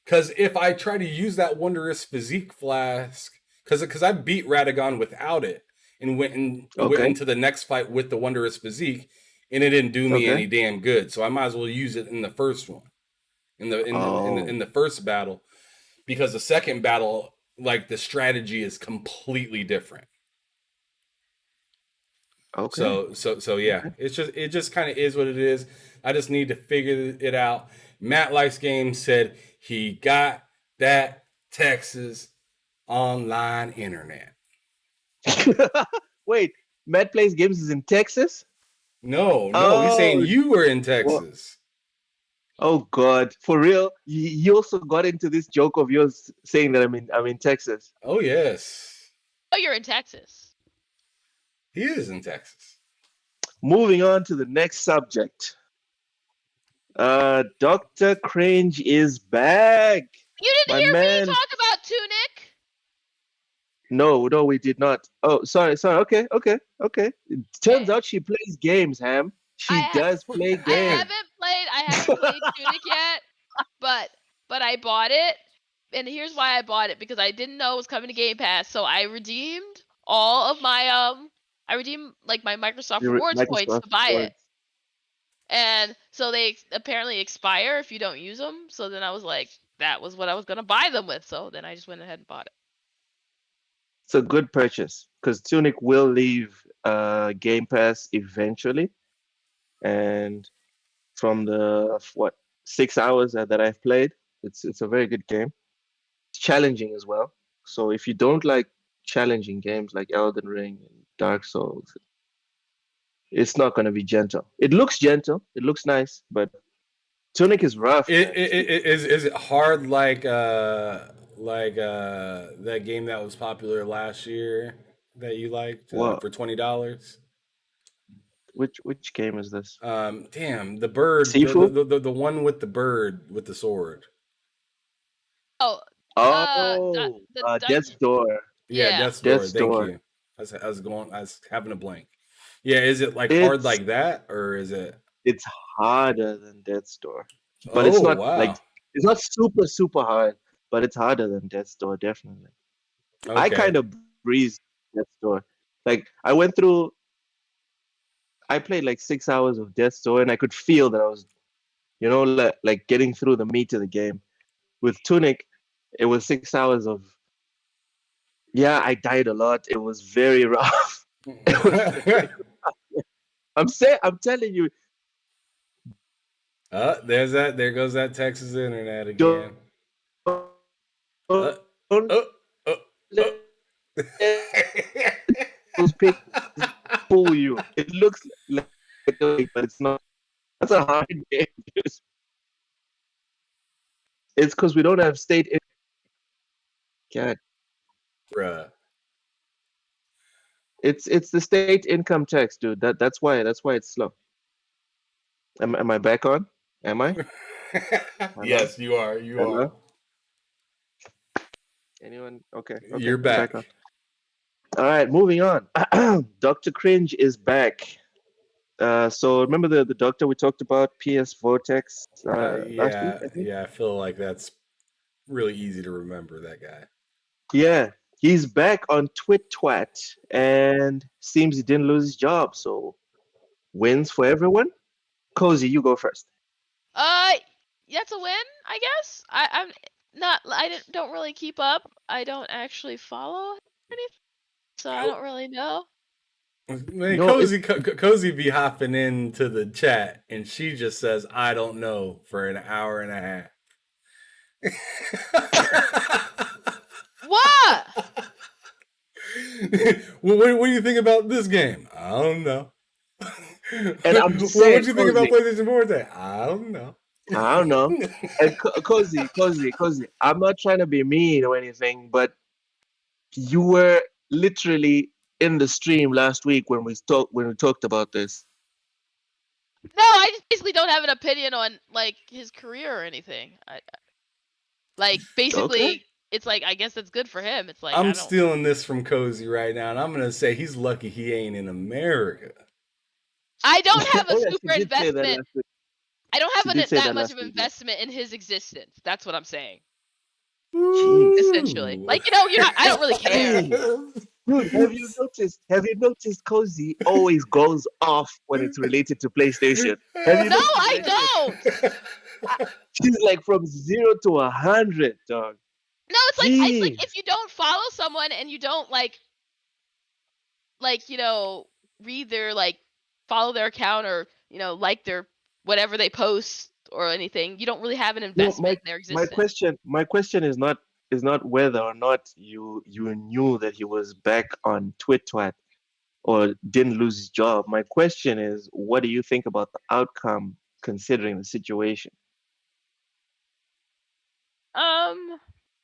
B: Cause if I try to use that Wondrous Physique flask, cause I beat Radagon without it and went
A: Okay.
B: into the next fight with the Wondrous Physique, and it didn't do me
A: Okay.
B: any damn good. So I might as well use it in the first one,
A: Oh,
B: in the first battle, because the second battle, like, the strategy is completely different.
A: okay.
B: So yeah,
A: Okay.
B: it just kind of is what it is. I just need to figure it out. Matt Likes Games said he got that Texas online internet.
A: Wait, Matt Plays Games is in Texas?
B: No, he's saying
A: Oh,
B: you were in
A: what?
B: Texas.
A: Oh God, for real? You also got into this joke of yours saying that I'm in Texas.
B: Oh yes,
C: Oh, you're in Texas.
B: he is in Texas.
A: Moving on to the next subject. Dr. Cringe is back.
C: You didn't
A: My
C: hear me
A: man.
C: talk about Tunic?
A: No, no, we did not. Oh, sorry, sorry. Okay, okay, okay. It turns
C: Okay.
A: out she plays games, Ham. She
C: I
A: does play
C: I
A: games.
C: haven't played Tunic yet, but I bought it, and here's why I bought it, because I didn't know it was coming to Game Pass, so I redeemed all of my I redeemed like my Microsoft Rewards points
A: Microsoft
C: to buy it,
A: Word.
C: and so they apparently expire if you don't use them. So then I was like, that was what I was gonna buy them with, so then I just went ahead and bought it.
A: It's a good purchase because Tunic will leave Game Pass eventually, and from the what 6 hours that I've played, it's a very good game. challenging as well. So if you don't like challenging games like Elden Ring and Dark Souls, it's not going to be gentle. It looks gentle, it looks nice, but Tunic is rough, man.
B: Is it hard like that game that was popular last year that you liked
A: What?
B: for $20?
A: Which game is this?
B: Damn, the bird,
A: Sifu?
B: the one with the bird with the sword.
C: Oh,
A: Oh,
C: the
A: Death's
C: dungeon.
A: Door.
B: Yeah,
C: Yeah.
B: Death's Door.
A: Death's
B: Thank
A: Door.
B: you. I was having a blank. Yeah, is it like hard
A: It's
B: like that, or is it?
A: it's harder than Death's Door, but it's
B: Oh
A: not
B: wow.
A: it's not super hard, but it's harder than Death's Door definitely. I
B: Okay.
A: kind of breezed Death's Door. Like I played like 6 hours of Death's Door, and I could feel that I was, like getting through the meat of the game. With Tunic, it was 6 hours of, yeah, I died a lot. It was very rough. I'm telling you,
B: There's that. There goes that Texas internet again.
A: don't
B: Uh, oh, oh,
A: let
B: oh.
A: those pictures fool you. It looks like a, but it's not. That's a hard game. It's because we don't have state. God,
B: Bruh.
A: it's the state income tax, dude. That's why it's slow. Am I back on? Am I?
B: Yes, you are. You are.
A: Hello? Anyone? Okay.
B: You're
A: I'm
B: back.
A: on. All right, moving on. Dr. Cringe is back. So remember the doctor we talked about, PS Vortex last week, I think?
B: Yeah. I feel like that's really easy to remember that guy.
A: Yeah, he's back on Twit and seems he didn't lose his job. So wins for everyone. Cozy, you go first.
C: That's a win, I guess. I'm not. Don't really keep up. I don't actually follow anything, so I don't really know.
B: Man,
A: No,
B: Cozy be hopping into the chat, and she just says, "I don't know" for an hour and a half.
C: What?
B: What do you think about this game? I don't know.
A: And I'm just saying,
B: what do you think about
A: Cozy.
B: PlayStation 4 today? I don't know.
A: I don't know. And Cozy, I'm not trying to be mean or anything, but you were literally in the stream last week when we talked about this.
C: No, I just basically don't have an opinion on like his career or anything. Basically,
A: Okay.
C: it's like I guess it's good for him. It's like
B: I'm stealing this from Cozy right now, and I'm gonna say he's lucky he ain't in America.
C: I don't have a
A: Oh, yeah,
C: super
A: she did say that
C: investment.
A: last week.
C: I don't
A: She did
C: have
A: say
C: that
A: that
C: much
A: last
C: of
A: week, yeah.
C: investment in his existence. That's what I'm saying.
A: Jeez.
C: Essentially, I don't really care.
A: Dude, have you noticed Cozy always goes off when it's related to PlayStation? Have you
C: No,
A: noticed
C: I
A: that?
C: don't.
A: She's like from 0 to 100, dog.
C: No, it's like
A: Jeez.
C: if you don't follow someone and you don't read their follow their account or like their whatever they post or anything, you don't really have an investment in their existence.
A: My question is not whether or not you knew that he was back on Twit or didn't lose his job. My question is, what do you think about the outcome considering the situation?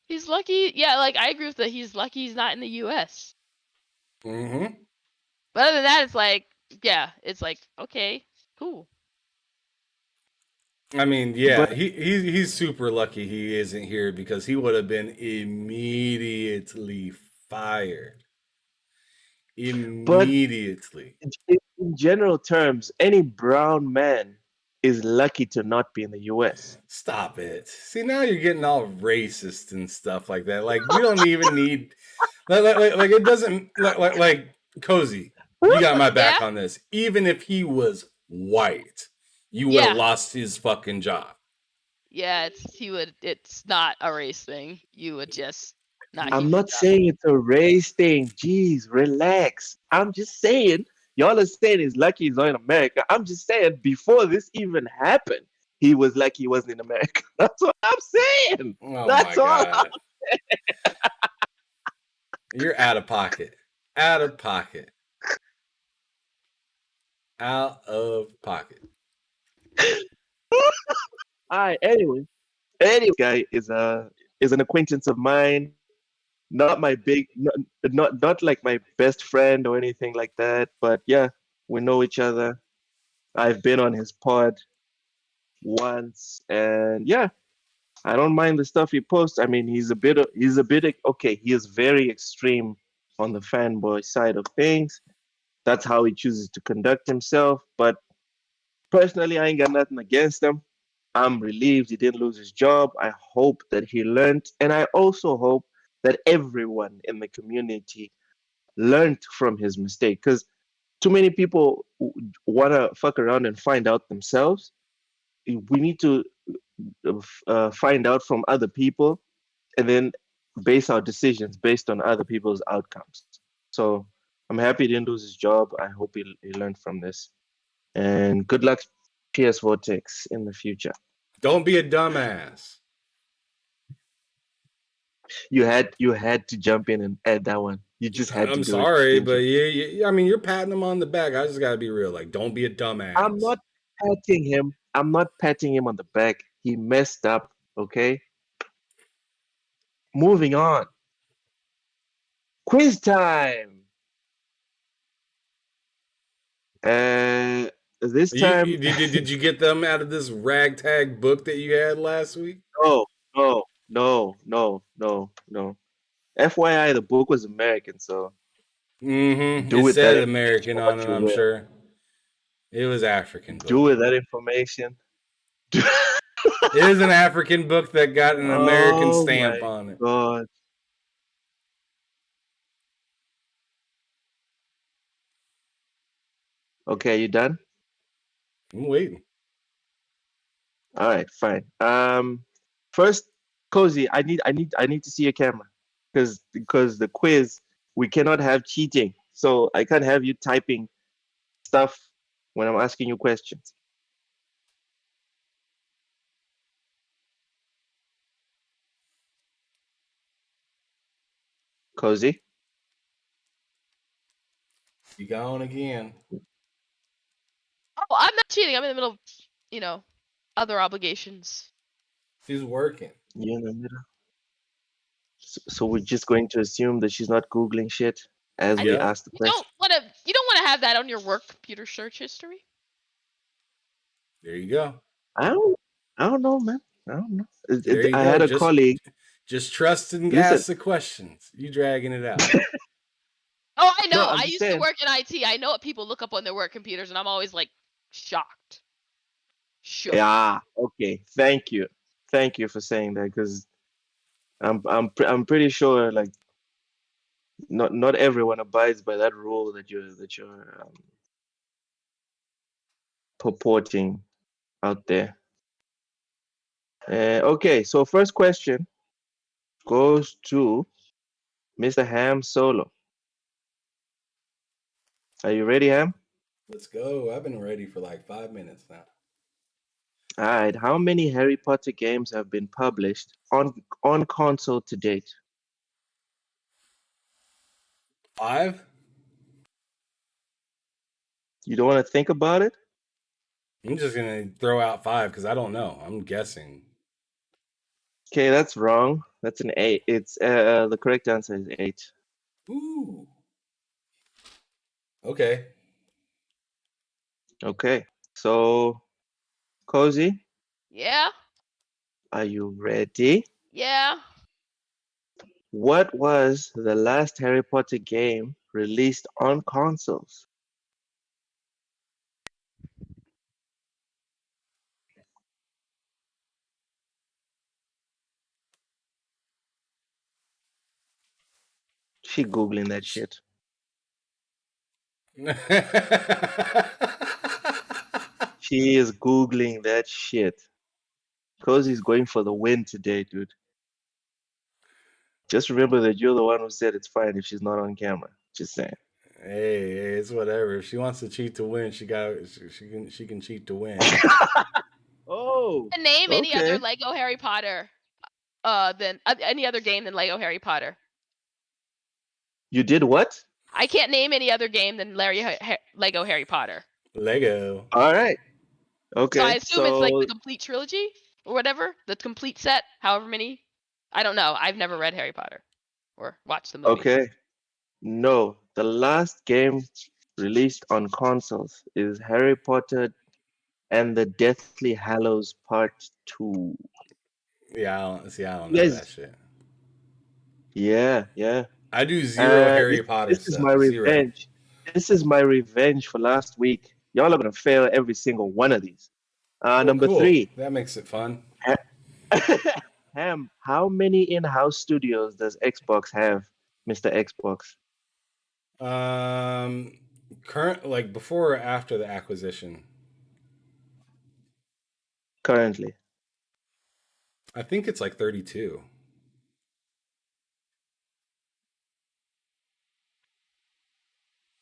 C: He's lucky. Yeah, I agree with that. He's lucky he's not in the U.S.
B: Mm-hmm.
C: But other than that, it's okay, cool.
B: I mean, yeah,
A: But
B: he's super lucky he isn't here because he would have been immediately fired. Immediately.
A: in general terms, any brown man is lucky to not be in the U.S.
B: Stop it. See, now you're getting all racist and stuff like that. Like, we don't even need like it doesn't like Cozy. You got my back on this. Even if he was white, you would have lost his fucking job.
C: Yeah, it's not a race thing. You would just not.
A: I'm not saying it's a race thing. Jeez, relax. I'm just saying, y'all are saying he's lucky he's not in America. I'm just saying, before this even happened, he was lucky he wasn't in America. That's what I'm saying.
B: Oh
A: That's
B: my
A: all
B: God.
A: I'm
B: You're out of pocket. Out of pocket. Out of pocket.
A: All right. Anyway, guy is an acquaintance of mine. Not my big, not like my best friend or anything like that. But yeah, we know each other. I've been on his pod once, and yeah, I don't mind the stuff he posts. I mean, okay. He is very extreme on the fanboy side of things. That's how he chooses to conduct himself. But personally, I ain't got nothing against him. I'm relieved he didn't lose his job. I hope that he learned, and I also hope that everyone in the community learned from his mistake. Because too many people want to fuck around and find out themselves. We need to find out from other people and then base our decisions based on other people's outcomes. So I'm happy he didn't lose his job. I hope he learned from this. And good luck, PS Vortex, in the future.
B: Don't be a dumbass.
A: You had to jump in and add that one. You just had to
B: I'm
A: do it.
B: sorry,
A: didn't
B: but
A: you?
B: I mean, you're patting him on the back. I just gotta be real. Like, don't be a dumbass.
A: I'm not patting him. I'm not patting him on the back. He messed up. Okay. Moving on. Quiz time. This time,
B: Did you get them out of this ragtag book that you had last week?
A: no. FYI, the book was American, so
B: Mm-hmm.
A: do
B: It
A: with that
B: said
A: information
B: American
A: for
B: on
A: what
B: it,
A: you
B: I'm
A: will.
B: sure. It was African book.
A: Do with that information.
B: It is an African book that got an American
A: Oh
B: stamp
A: my
B: on it.
A: God. Okay, you done?
B: I'm waiting.
A: All right, fine. First, Cozy, I need to see your camera because the quiz we cannot have cheating, so I can't have you typing stuff when I'm asking you questions. Cozy,
B: You gone again.
C: Oh, I'm not cheating. I'm in the middle of, other obligations.
B: She's working.
A: you in the middle. So we're just going to assume that she's not googling shit as we
B: Yep.
A: ask the question.
C: You don't want to have that on your work computer search history.
B: There you go.
A: I don't know, man. I don't know.
B: There you
A: I
B: go.
A: had a colleague.
B: Just trust and
A: Listen.
B: ask the questions. You dragging it out.
C: Oh, I know.
A: No, I'm
C: I
A: just
C: used to
A: saying.
C: work in IT. I know what people look up on their work computers, and I'm always like shocked. Shook.
A: Yeah. Okay. Thank you for saying that because I'm pretty sure like not everyone abides by that rule that you're purporting out there. Okay, so first question goes to Mr. Ham Solo. Are you ready, Ham?
B: Let's go. I've been ready for like 5 minutes now.
A: All right. How many Harry Potter games have been published on console to date?
B: 5?
A: You don't want to think about it?
B: I'm just gonna throw out 5 because I don't know. I'm guessing.
A: Okay, that's wrong. That's an 8. It's the correct answer is 8.
B: Ooh. Okay.
A: Okay. So, Cozy,
C: Yeah.
A: are you ready?
C: Yeah.
A: What was the last Harry Potter game released on consoles? She googling that shit. She is googling that shit. Cozy's going for the win today, dude. Just remember that you're the one who said it's fine if she's not on camera. Just saying.
B: Hey, it's whatever. If she wants to cheat to win, she can cheat to win.
A: Oh.
C: Name any other
A: Okay.
C: Lego Harry Potter than any other game than Lego Harry Potter.
A: You did what?
C: I can't name any other game than Lego Harry Potter.
B: Lego.
A: All right. Okay.
C: So I assume it's like the complete trilogy or whatever, the complete set, however many. I don't know. I've never read Harry Potter or watched the movie.
A: Okay. No, the last game released on consoles is Harry Potter and the Deathly Hallows Part 2.
B: Yeah, I don't know
A: Yes.
B: that shit.
A: Yeah, yeah.
B: I do zero Harry Potter
A: This
B: stuff.
A: is my revenge. This is my revenge for last week. Y'all are gonna fail every single one of these. Number
B: cool.
A: 3.
B: That makes it fun.
A: Ham, how many in-house studios does Xbox have, Mr. Xbox?
B: Current, like before or after the acquisition?
A: Currently.
B: I think it's like 32.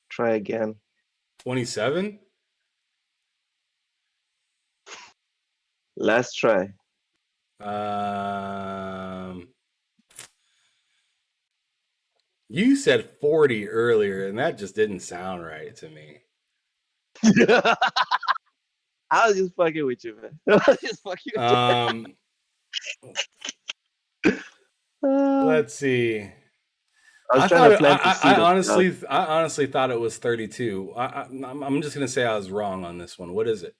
A: Try again.
B: 27?
A: Last try.
B: You said 40 earlier, and that just didn't sound right to me.
A: I was just fucking with you, man. I was just fucking with you.
B: Let's see.
A: I
B: honestly thought it was 32. I'm just gonna say I was wrong on this one. What is it?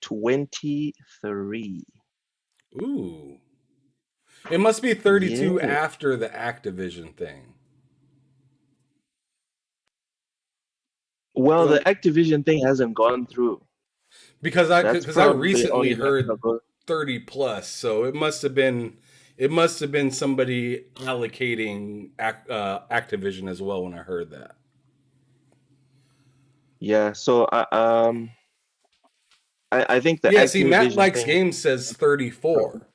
A: 23.
B: Ooh. It must be 32
A: Yeah.
B: after the Activision thing.
A: Well, the Activision thing hasn't gone through.
B: Because I recently heard 30 plus, so it must have been somebody allocating Activision as well when I heard that.
A: Yeah, so I think the
B: Activision see, Matt Likes Games says 34.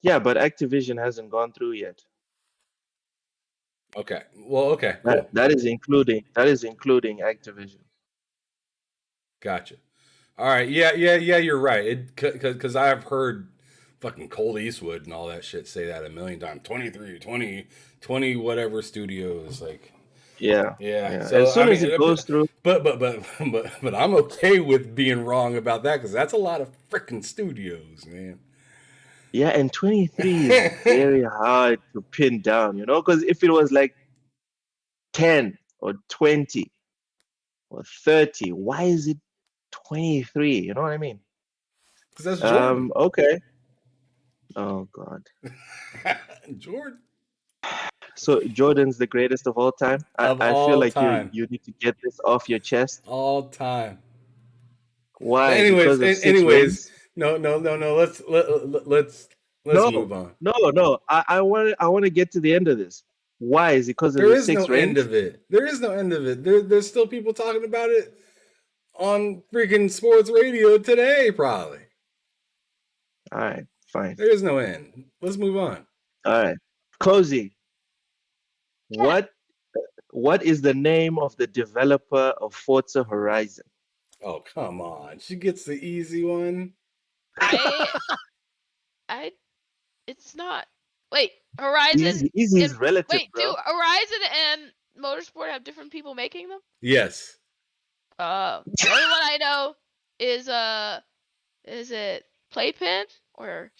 A: Yeah, but Activision hasn't gone through yet.
B: Okay. Well, okay. Cool.
A: That is including Activision.
B: Gotcha. All right. Yeah. You're right. Because I've heard fucking Colt Eastwood and all that shit say that a million times. 23, 20 whatever studios. Like.
A: Yeah.
B: So
A: as soon as it goes through.
B: But I'm okay with being wrong about that because that's a lot of freaking studios, man.
A: Yeah, and 23 is very hard to pin down, you know, because if it was like 10 or 20 or 30, why is it 23? You know what I mean?
B: Because that's Jordan.
A: Okay. Oh God.
B: Jordan.
A: So Jordan's the greatest of all time. I feel like you need to get this off your chest.
B: All time.
A: Why?
B: Anyways, no. Let's move on.
A: No. I want to get to the end of this. Why? Is it because of the 6 rings?
B: End of it. There is no end of it. There's still people talking about it on freaking sports radio today, probably.
A: All right, fine.
B: There is no end. Let's move on.
A: All right, Cozy. What is the name of the developer of Forza Horizon?
B: Oh, come on. She gets the easy one.
C: It's not. Wait, Horizon.
A: Easy is relative.
C: Wait,
A: bro.
C: do Horizon and Motorsport have different people making them?
B: Yes.
C: The only one I know is it Playpen or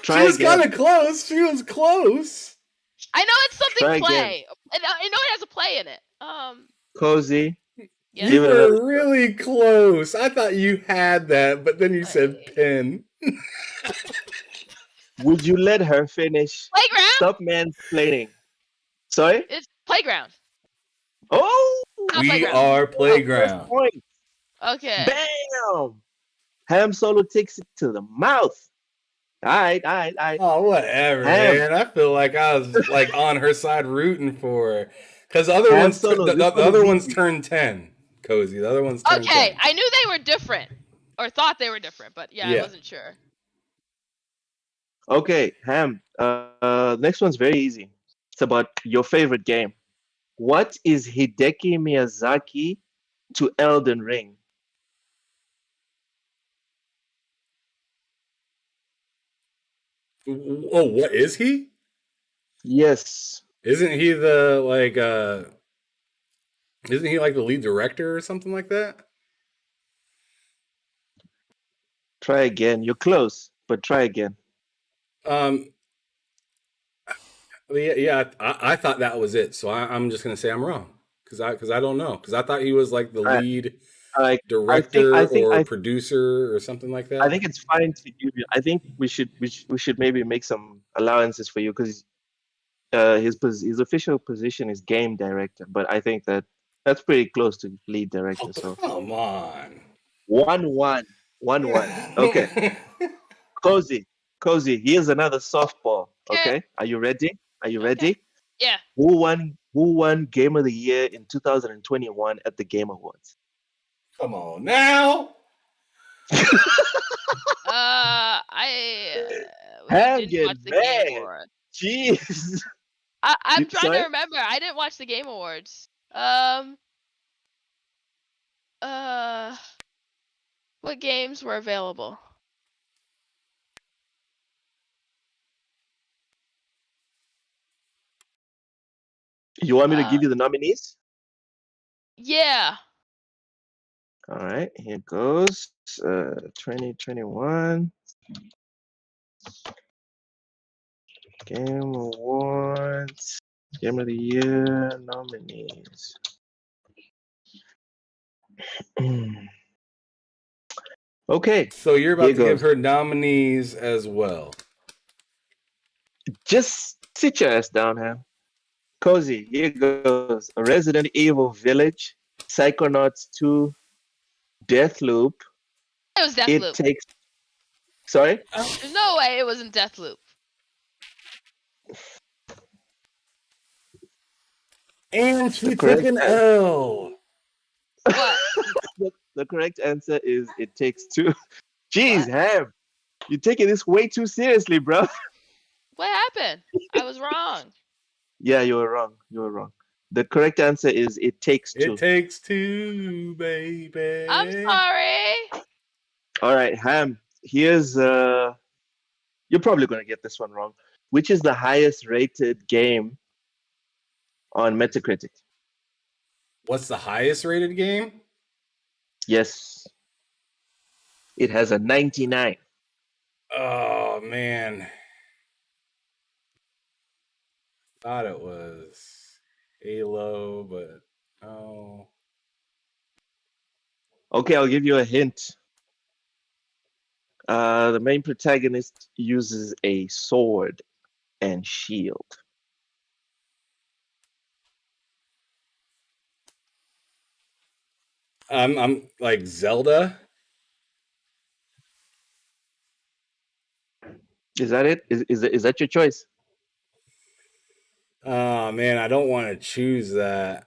B: She was kind of close. She was close.
C: I know it's something Play. And I know it has a play in it.
A: Cozy.
C: Yeah.
B: You were really close. I thought you had that, but then you said pen.
A: Would you let her finish?
C: Playground?
A: Stop mansplaining. Sorry?
C: It's Playground.
A: Oh!
B: We are Playground.
C: Okay.
A: Bam! Ham Solo takes it to the mouth. All right.
B: Oh, whatever, man. I feel like I was like on her side rooting for her. Because the other ones turned 10. Cozy. The other ones turned 10.
C: I knew they were different. Or thought they were different, but I wasn't sure.
A: Okay, Ham. Next one's very easy. It's about your favorite game. What is Hideki Miyazaki to Elden Ring?
B: Oh, what is he?
A: Yes.
B: Isn't he the isn't he like the lead director or something like that?
A: Try again. You're close, but try again.
B: Um, yeah, I thought that was it. So I'm just gonna say I'm wrong because I don't know because I thought he was like the
A: All right.
B: lead
A: All right.
B: director or producer or something like
A: I
B: that.
A: think it's fine to give you. I think we should maybe make some allowances for you because his official position is game director, but I think that's pretty close to lead
B: Oh,
A: director. So
B: come on.
A: 1-1, 1-1. Okay, cozy, cozy. Here's another softball.
C: Okay.
A: Okay, are you ready? Are you
C: Okay.
A: ready?
C: Yeah.
A: Who won Game of the Year in 2021 at the Game Awards?
B: Come on now.
C: We didn't
A: Get
C: watch the Game
A: mad.
C: Awards.
A: Jeez.
C: I'm trying to
A: Sorry?
C: remember. I didn't watch the Game Awards. What games were available?
A: You want me to give you the nominees?
C: Yeah.
A: All right, here goes. 2021 Game Awards, Game of the Year nominees. Okay,
B: So you're about
A: here
B: to give
A: goes.
B: her nominees as well.
A: Just sit your ass down, Ham. Cozy, here goes. A Resident Evil Village, Psychonauts 2, Deathloop.
C: It was
A: It
C: Deathloop.
A: takes. Sorry?
C: There's no way it wasn't Deathloop.
B: And she
A: The
B: took
A: correct
B: an L.
C: What?
A: the correct answer is It Takes Two. Jeez,
C: What?
A: Ham, you're taking this way too seriously, bro.
C: What happened? I was wrong.
A: Yeah, you were wrong. You were wrong. The correct answer is It Takes Two.
B: It takes two, baby.
C: I'm sorry.
A: All right, Ham. Here's you're probably gonna get this one wrong. Which is the highest rated game on Metacritic?
B: What's the highest rated game?
A: Yes, it has a 99.
B: Oh man. Thought it was Halo, but oh.
A: Okay, I'll give you a hint. The main protagonist uses a sword and shield.
B: I'm like Zelda.
A: Is that it? Is that your choice?
B: Oh man, I don't want to choose that.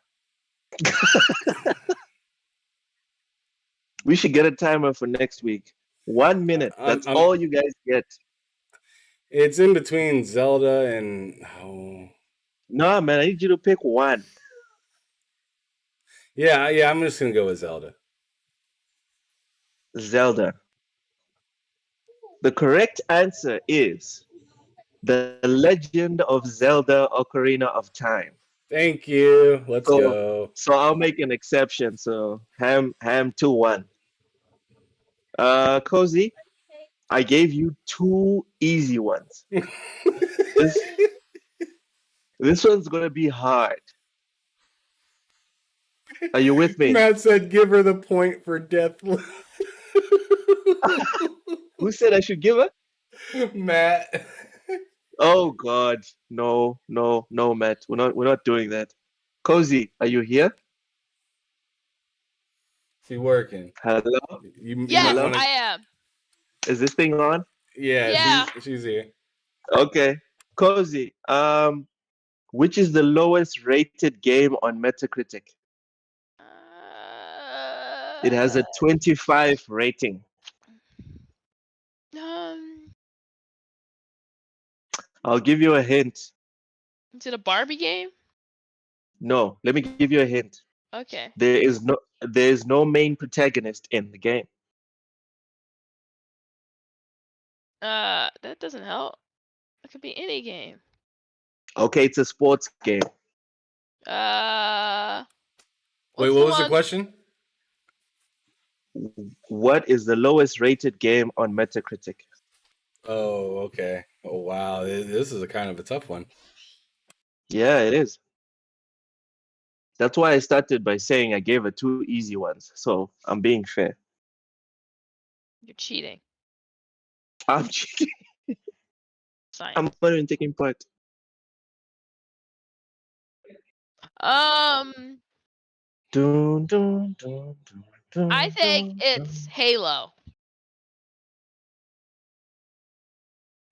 A: We should get a timer for next week. 1 minute. That's all you guys get.
B: It's in between Zelda and
A: No, man, I need you to pick one.
B: Yeah, I'm just gonna go with Zelda.
A: Zelda. The correct answer is The Legend of Zelda Ocarina of Time.
B: Thank you. Let's go.
A: So I'll make an exception. So Ham 2-1. Cozy, I gave you two easy ones. This one's gonna be hard. Are you with me?
B: Matt said, "Give her the point for Deathloop."
A: Who said I should give her?
B: Matt.
A: Oh God, no, Matt. We're not doing that. Cozy, are you here?
B: She working.
A: Hello?
C: Yes, I am.
A: Is this thing on?
B: Yeah. She's here.
A: Okay. Cozy, which is the lowest rated game on Metacritic? It has a 25 rating. I'll give you a hint.
C: Is it a Barbie game?
A: No, let me give you a hint.
C: Okay.
A: There is no main protagonist in the game.
C: That doesn't help. It could be any game.
A: Okay, it's a sports game.
B: Wait,
C: what's
B: what was the question?
A: What is the lowest rated game on Metacritic?
B: Oh, okay. Oh, wow. This is a kind of a tough one.
A: Yeah, it is. That's why I started by saying I gave her 2 easy ones. So I'm being fair.
C: You're cheating.
A: I'm cheating.
C: Sign.
A: I'm not even taking part. Dun, dun, dun, dun,
C: I think
A: dun,
C: it's Halo.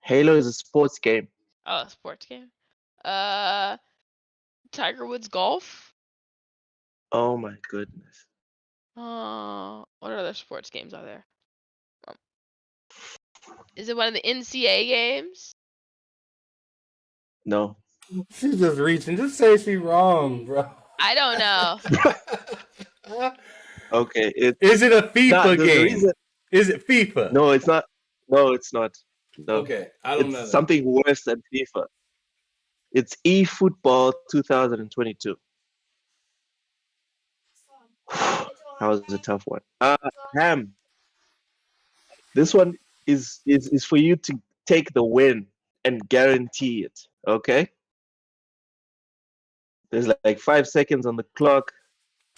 A: Halo is a sports game.
C: Oh, a sports game. Tiger Woods Golf.
A: Oh my goodness.
C: What other sports games are there? Is it one of the NCAA games?
A: No.
B: She's just reaching. Just say she's wrong, bro.
C: I don't know.
A: Okay.
B: Is it a FIFA game? Is it FIFA?
A: No, it's not. No, it's not. No.
B: Okay, I don't know.
A: It's something worse than FIFA. It's eFootball 2022. That was a tough one. Ham. This one is for you to take the win and guarantee it. Okay. There's like 5 seconds on the clock.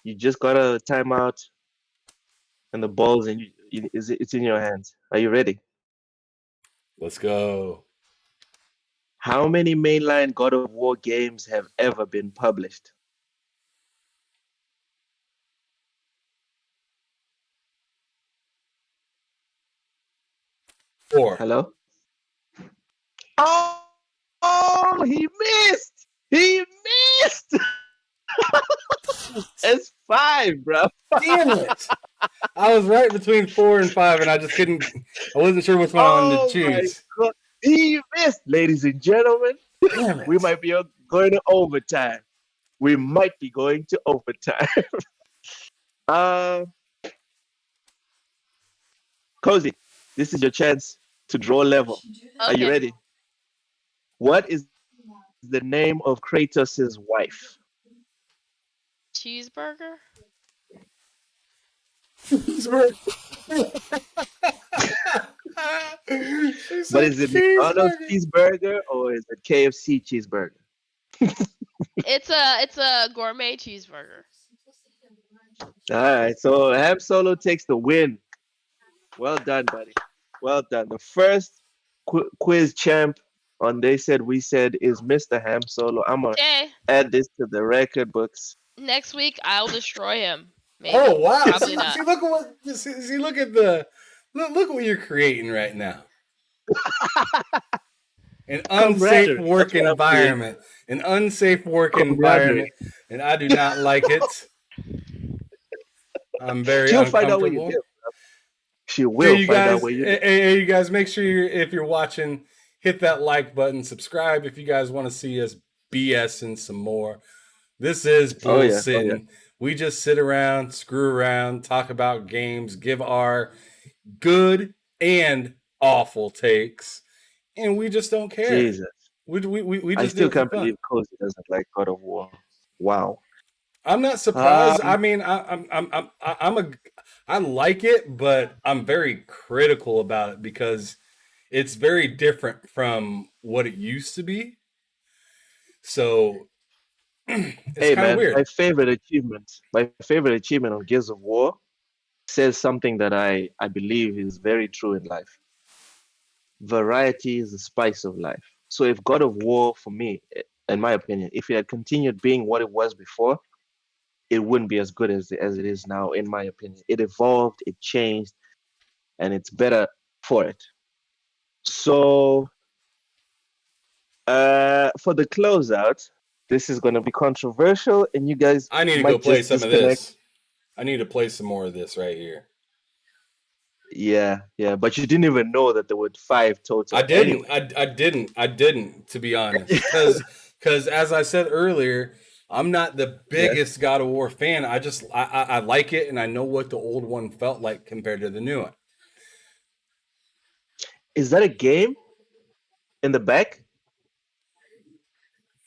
A: You just got a timeout, and the ball's it's in your hands. Are you ready?
B: Let's go.
A: How many mainline God of War games have ever been published?
B: Four.
A: Hello? Oh, he missed! He missed! It's 5, bro.
B: Damn it! I was right between 4 and 5, and I just couldn't. I wasn't sure which one I wanted to choose.
A: My God. He missed, ladies and gentlemen.
B: Damn it.
A: We might be going to overtime. We might be going to overtime. Cozy, this is your chance to draw level.
C: Okay.
A: Are you ready? What is the name of Kratos' wife?
C: Cheeseburger.
A: But is it McDonald's cheeseburger or is it KFC cheeseburger?
C: It's a gourmet cheeseburger.
A: All right, so Ham Solo takes the win. Well done, buddy. Well done. The first quiz champ on They Said We Said is Mr. Ham Solo. I'm gonna add this to the record books.
C: Next week I'll destroy him. Maybe.
B: Oh wow!
C: Probably not.
B: See, look at what. See, look at the. Look what you're creating right now. An unsafe work environment. An unsafe work environment, and I do not like it. I'm very
A: She'll
B: uncomfortable.
A: find out what you did. She will find out what you did.
B: Hey, you guys, make sure if you're watching, hit that like button, subscribe if you guys want to see us BSing some more. This is bullsitting.
A: Oh, yeah.
B: We just sit around, screw around, talk about games, give our good and awful takes, and we just don't care.
A: Jesus.
B: We just
A: I still can't believe Cozy doesn't like God of War. Wow.
B: I'm not surprised. I mean, I like it, but I'm very critical about it because it's very different from what it used to be. So it's kind of weird.
A: My favorite achievement on Gears of War says something that I believe is very true in life. Variety is the spice of life. So if God of War, for me, in my opinion, if it had continued being what it was before, it wouldn't be as good as it is now, in my opinion. It evolved, it changed, and it's better for it. So for the closeout, this is going to be controversial, and you guys
B: I need to go play some of this. I need to play some more of this right here.
A: Yeah, but you didn't even know that there were 5 total.
B: I didn't. Anyway. I didn't, to be honest, because as I said earlier, I'm not the biggest God of War fan. I like it, and I know what the old one felt like compared to the new one.
A: Is that a game in the back?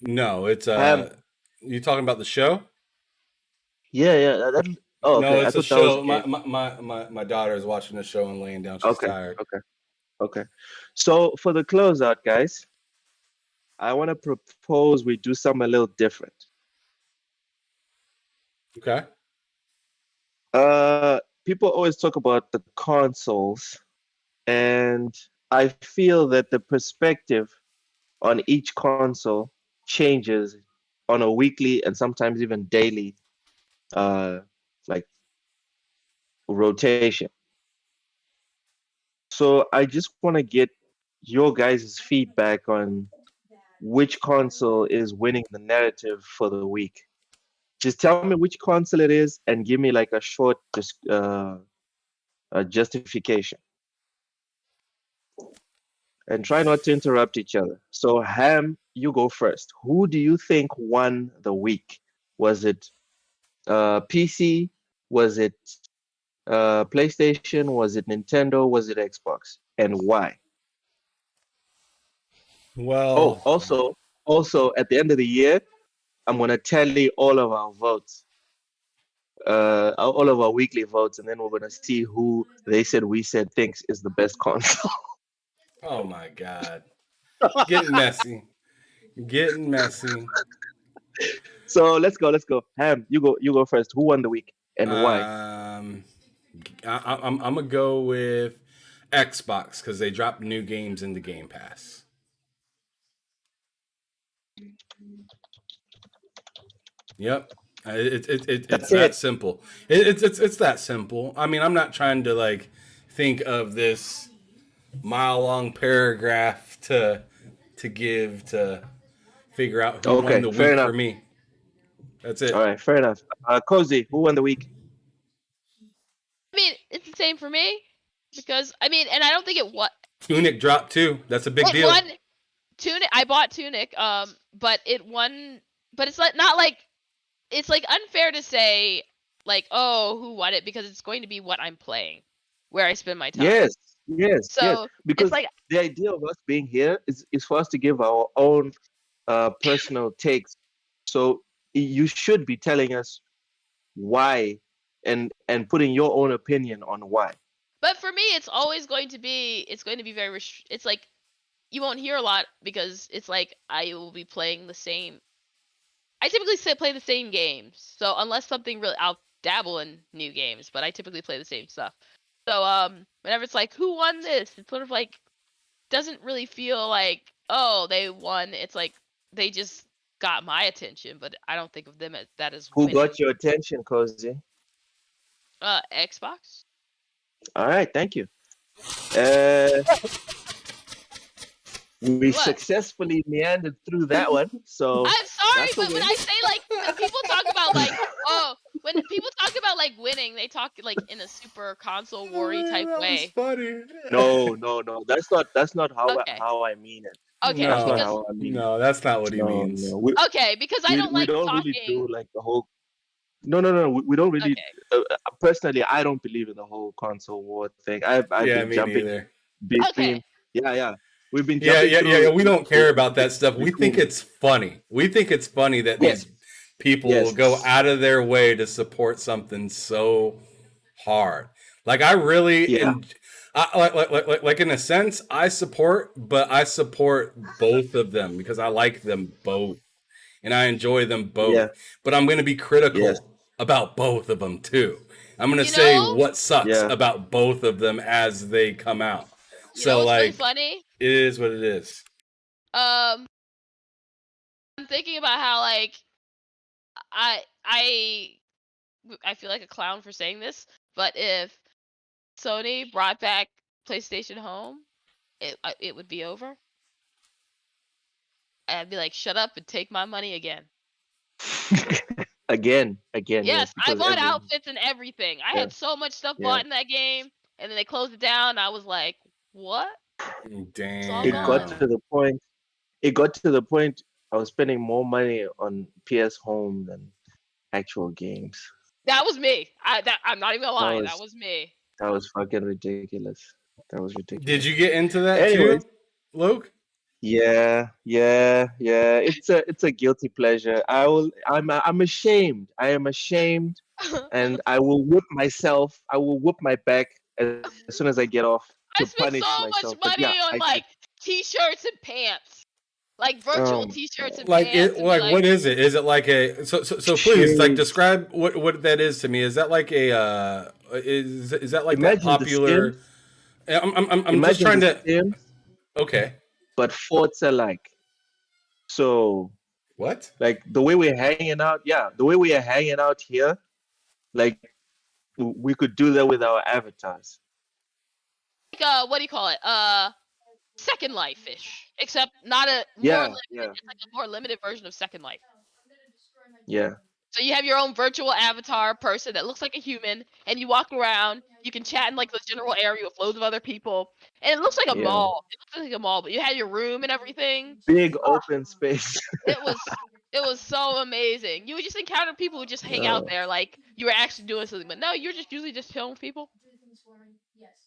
B: No, it's
A: Ham.
B: you talking about the show?
A: Yeah. Oh,
B: No,
A: okay. I
B: it's a
A: thought that was a
B: show.
A: game.
B: My daughter is watching the show and laying down. She's
A: Okay.
B: tired.
A: Okay. So for the closeout, guys, I want to propose we do something a little different.
B: Okay.
A: People always talk about the consoles, and I feel that the perspective on each console changes on a weekly and sometimes even daily uh like rotation. So I just want to get your guys' feedback on which console is winning the narrative for the week. Just tell me which console it is and give me like a short justification. And try not to interrupt each other. So, Ham, you go first. Who do you think won the week? Was it PC? Was it PlayStation? Was it Nintendo? Was it Xbox? And why? Oh,
B: Well,
A: also at the end of the year, I'm gonna tally all of our votes, all of our weekly votes, and then we're gonna see who they said we said thinks is the best console.
B: oh my God, getting messy, getting messy.
A: So let's go. Ham, you go first. Who won the week and why?
B: Um, I'm gonna go with Xbox because they dropped new games into Game Pass. Yep. It's
A: That's
B: that
A: it.
B: simple. It's that simple. I mean, I'm not trying to like think of this mile long paragraph to give to figure out who won
A: Okay,
B: the
A: fair
B: week for
A: enough.
B: me. That's
A: All
B: it.
A: right, fair enough. Cozy, who won the week?
C: I mean, it's the same for me because I mean, and I don't think it what
B: Tunic dropped too. That's a big
C: it
B: deal.
C: won. Tunic. I bought Tunic. But it won. But it's like not like it's like unfair to say like, oh, who won it, because it's going to be what I'm playing, where I spend my time.
A: Yes.
C: So it's
A: Because
C: like,
A: the idea of us being here is for us to give our own personal takes. So you should be telling us why and putting your own opinion on why.
C: but for me, it's going to be very it's like you won't hear a lot because it's like I will be playing the same. I typically play the same games, so unless something really, I'll dabble in new games, but I typically play the same stuff. So whenever it's like who won this, it's sort of like doesn't really feel like, oh, they won. It's like they just got my attention, but I don't think of them as that as
A: Who
C: winning.
A: got your attention, Cozy?
C: Xbox.
A: All right, thank you. Uh, we
C: What?
A: successfully meandered through that one. So
C: I'm sorry,
A: that's a
C: but when
A: win.
C: I say like when people talk about like, oh, when people talk about like winning, they talk like in a super console war-y type
B: That was
C: way.
B: funny.
A: No. That's not
C: Okay.
A: how I mean it.
C: Okay,
A: That's not
C: because
B: No,
A: how I mean it.
B: no, that's not what he means.
A: No.
C: okay, because I don't
A: We
C: like
A: don't really do
C: talking.
A: like the whole. No. We don't really.
C: Okay.
A: Personally, I don't believe in the whole console war thing. I've
B: Yeah,
A: been
B: me
A: jumping
B: neither.
C: Okay.
A: between. Yeah. We've been
B: Yeah,
A: jumping
B: yeah, yeah, yeah.
A: through
B: We don't care about that stuff. We think
A: between.
B: it's funny. We think it's funny that
A: Yes.
B: these people will
A: Yes.
B: go out of their way to support something so hard. Like I really,
A: Yeah.
B: like in a sense, I support, but I support both of them because I like them both and I enjoy them both.
A: Yeah.
B: But I'm going to be
A: Yes.
B: critical about both of them too. I'm going to
C: You
B: say
C: know,
B: what sucks
A: Yeah.
B: about both of them as they come out.
C: you know
B: So
C: what's really
B: like,
C: funny?
B: it is what it is.
C: Um, I'm thinking about how like I I I feel like a clown for saying this, but if Sony brought back PlayStation Home, it would be over. I'd be like, shut up and take my money again.
A: Again. Yes.
C: Yes, I
A: Because
C: bought outfits and everything. I
A: Yeah.
C: had so much stuff
A: Yeah.
C: bought in that game, and then they closed it down. I was like, what? It's all
A: It got
C: gone.
A: to the point. It got to the point. I was spending more money on PS Home than actual games.
C: That was me. I'm not even gonna
A: That
C: lie. That
A: was
C: was me.
A: that was fucking ridiculous. That was
B: Did
A: ridiculous.
B: you get into that
A: Anyways,
B: too, Luke?
A: Yeah, yeah, yeah. It's a guilty pleasure. I'm ashamed. I am ashamed, and I will whip myself. I will whip my back as soon as I get off to
C: I
A: punish
C: spent so
A: myself.
C: much
A: But yeah,
C: money
A: I
C: on
A: could.
C: like t-shirts and pants, like virtual
A: Oh,
C: t-shirts and
B: Like
C: pants,
B: it,
C: to be
B: like
C: like,
B: what is it? Is it like a so please like
A: shades.
B: describe what that is to me. Is that like a is that like that
A: Imagine the
B: popular?
A: Sims.
B: I'm just
A: Imagine
B: trying
A: the
B: to.
A: Sims,
B: Okay,
A: but Forza like. So
B: what?
A: like the way we're hanging out, yeah, the way we are hanging out here, like we could do that with our avatars.
C: what do you call it? Second Life ish, except not a more
A: Yeah,
C: limited.
A: yeah,
C: It's like a more limited version of Second Life.
A: yeah,
C: So you have your own virtual avatar person that looks like a human, and you walk around. You can chat in like the general area with loads of other people, and it looks like a
A: yeah.
C: mall. It looks like a mall, but you had your room and everything.
A: Big
C: Oh,
A: open space.
C: it was so amazing. You would just encounter people who just hang out
A: uh,
C: there like you were actually doing something, but no, you're just usually just chilling with people.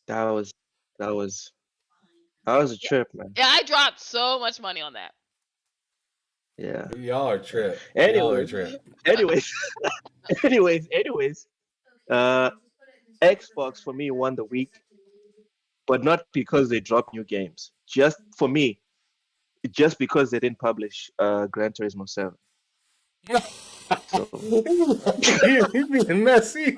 A: that was that was that was a
C: Yeah,
A: trip, man.
C: yeah. I dropped so much money on that.
A: Yeah.
B: Y'all are trip. Y'all are
A: Anyway,
B: trip.
A: anyways, anyways. Uh, Xbox for me won the week, but not because they dropped new games. Just for me, just because they didn't publish Gran Turismo 7. So,
B: You being messy.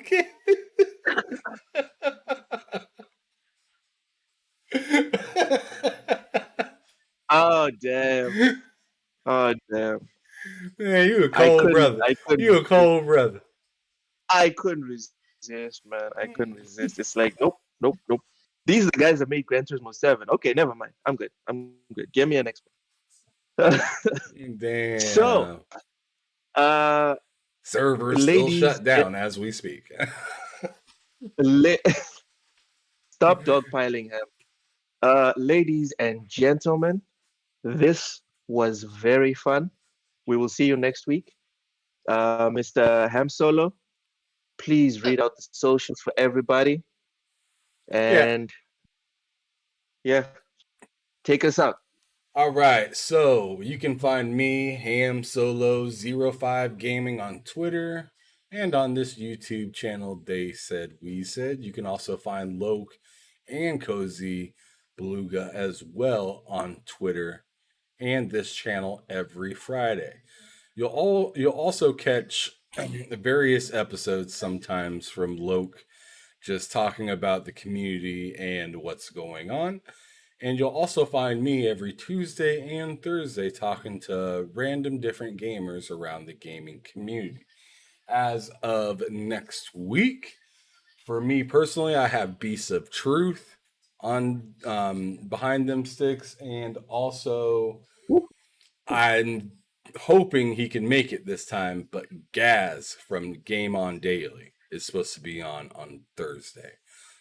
A: oh damn, oh damn.
B: Man, you a
A: I
B: cold
A: couldn't,
B: brother.
A: I couldn't
B: You a
A: resist.
B: cold brother.
A: I couldn't resist, man. I couldn't resist. It's like, nope, nope, nope. These are the guys that made Gran Turismo 7. Okay, never mind. I'm good. I'm good. Give me an Xbox. So,
B: Damn.
A: uh,
B: Servers still
A: ladies,
B: shut down as we speak.
A: la- stop dogpiling him. Ladies and gentlemen, this was very fun. We will see you next week. Mr. Ham Solo, please read out the socials for everybody.
B: Yeah.
A: And yeah, take us out.
B: All right. So you can find me, Ham Solo 05 Gaming on Twitter and on this YouTube channel, They Said We Said. You can also find Loke and Cozy Beluga as well on Twitter and this channel every Friday. You'll also catch various episodes sometimes from Loke just talking about the community and what's going on. And you'll also find me every Tuesday and Thursday talking to random different gamers around the gaming community. As of next week, for me personally, I have Beasts of Truth on Behind Them Sticks, and also I'm hoping he can make it this time, but Gaz from Game On Daily is supposed to be on Thursday.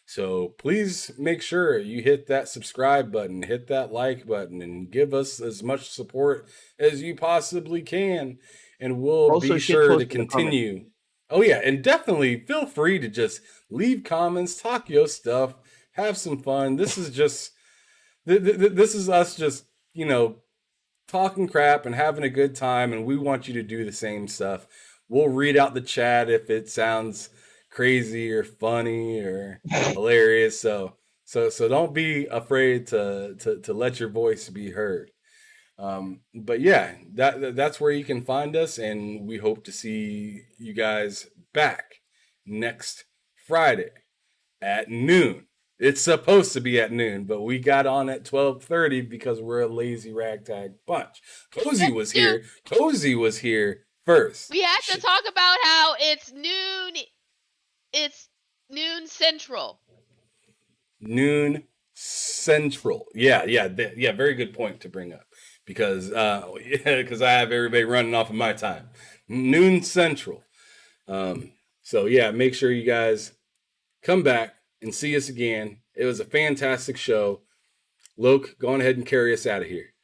B: So please make sure you hit that subscribe button, hit that like button, and give us as much support as you possibly can. And we'll
A: Also,
B: be
A: shit
B: sure to
A: post in the comments.
B: continue. Oh, yeah. And definitely feel free to just leave comments, talk your stuff, have some fun. This is just, this is us just, talking crap and having a good time, and we want you to do the same stuff. We'll read out the chat if it sounds crazy or funny or hilarious. So don't be afraid to let your voice be heard. But yeah, that's where you can find us, and we hope to see you guys back next Friday at noon. It's supposed to be at noon, but we got on at 12:30 because we're a lazy ragtag bunch. Cozy was
C: Dude,
B: here. Cozy was here first.
C: we had to talk about how it's noon. It's noon central.
B: Noon central. Yeah. Very good point to bring up because I have everybody running off of my time. Noon central. So yeah, make sure you guys come back and see us again. It was a fantastic show. Loke, go on ahead and carry us out of here.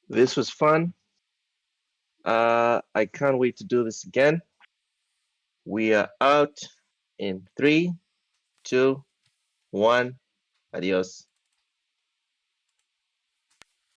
A: This was fun. I can't wait to do this again. We are out in 3, 2, 1. Adios.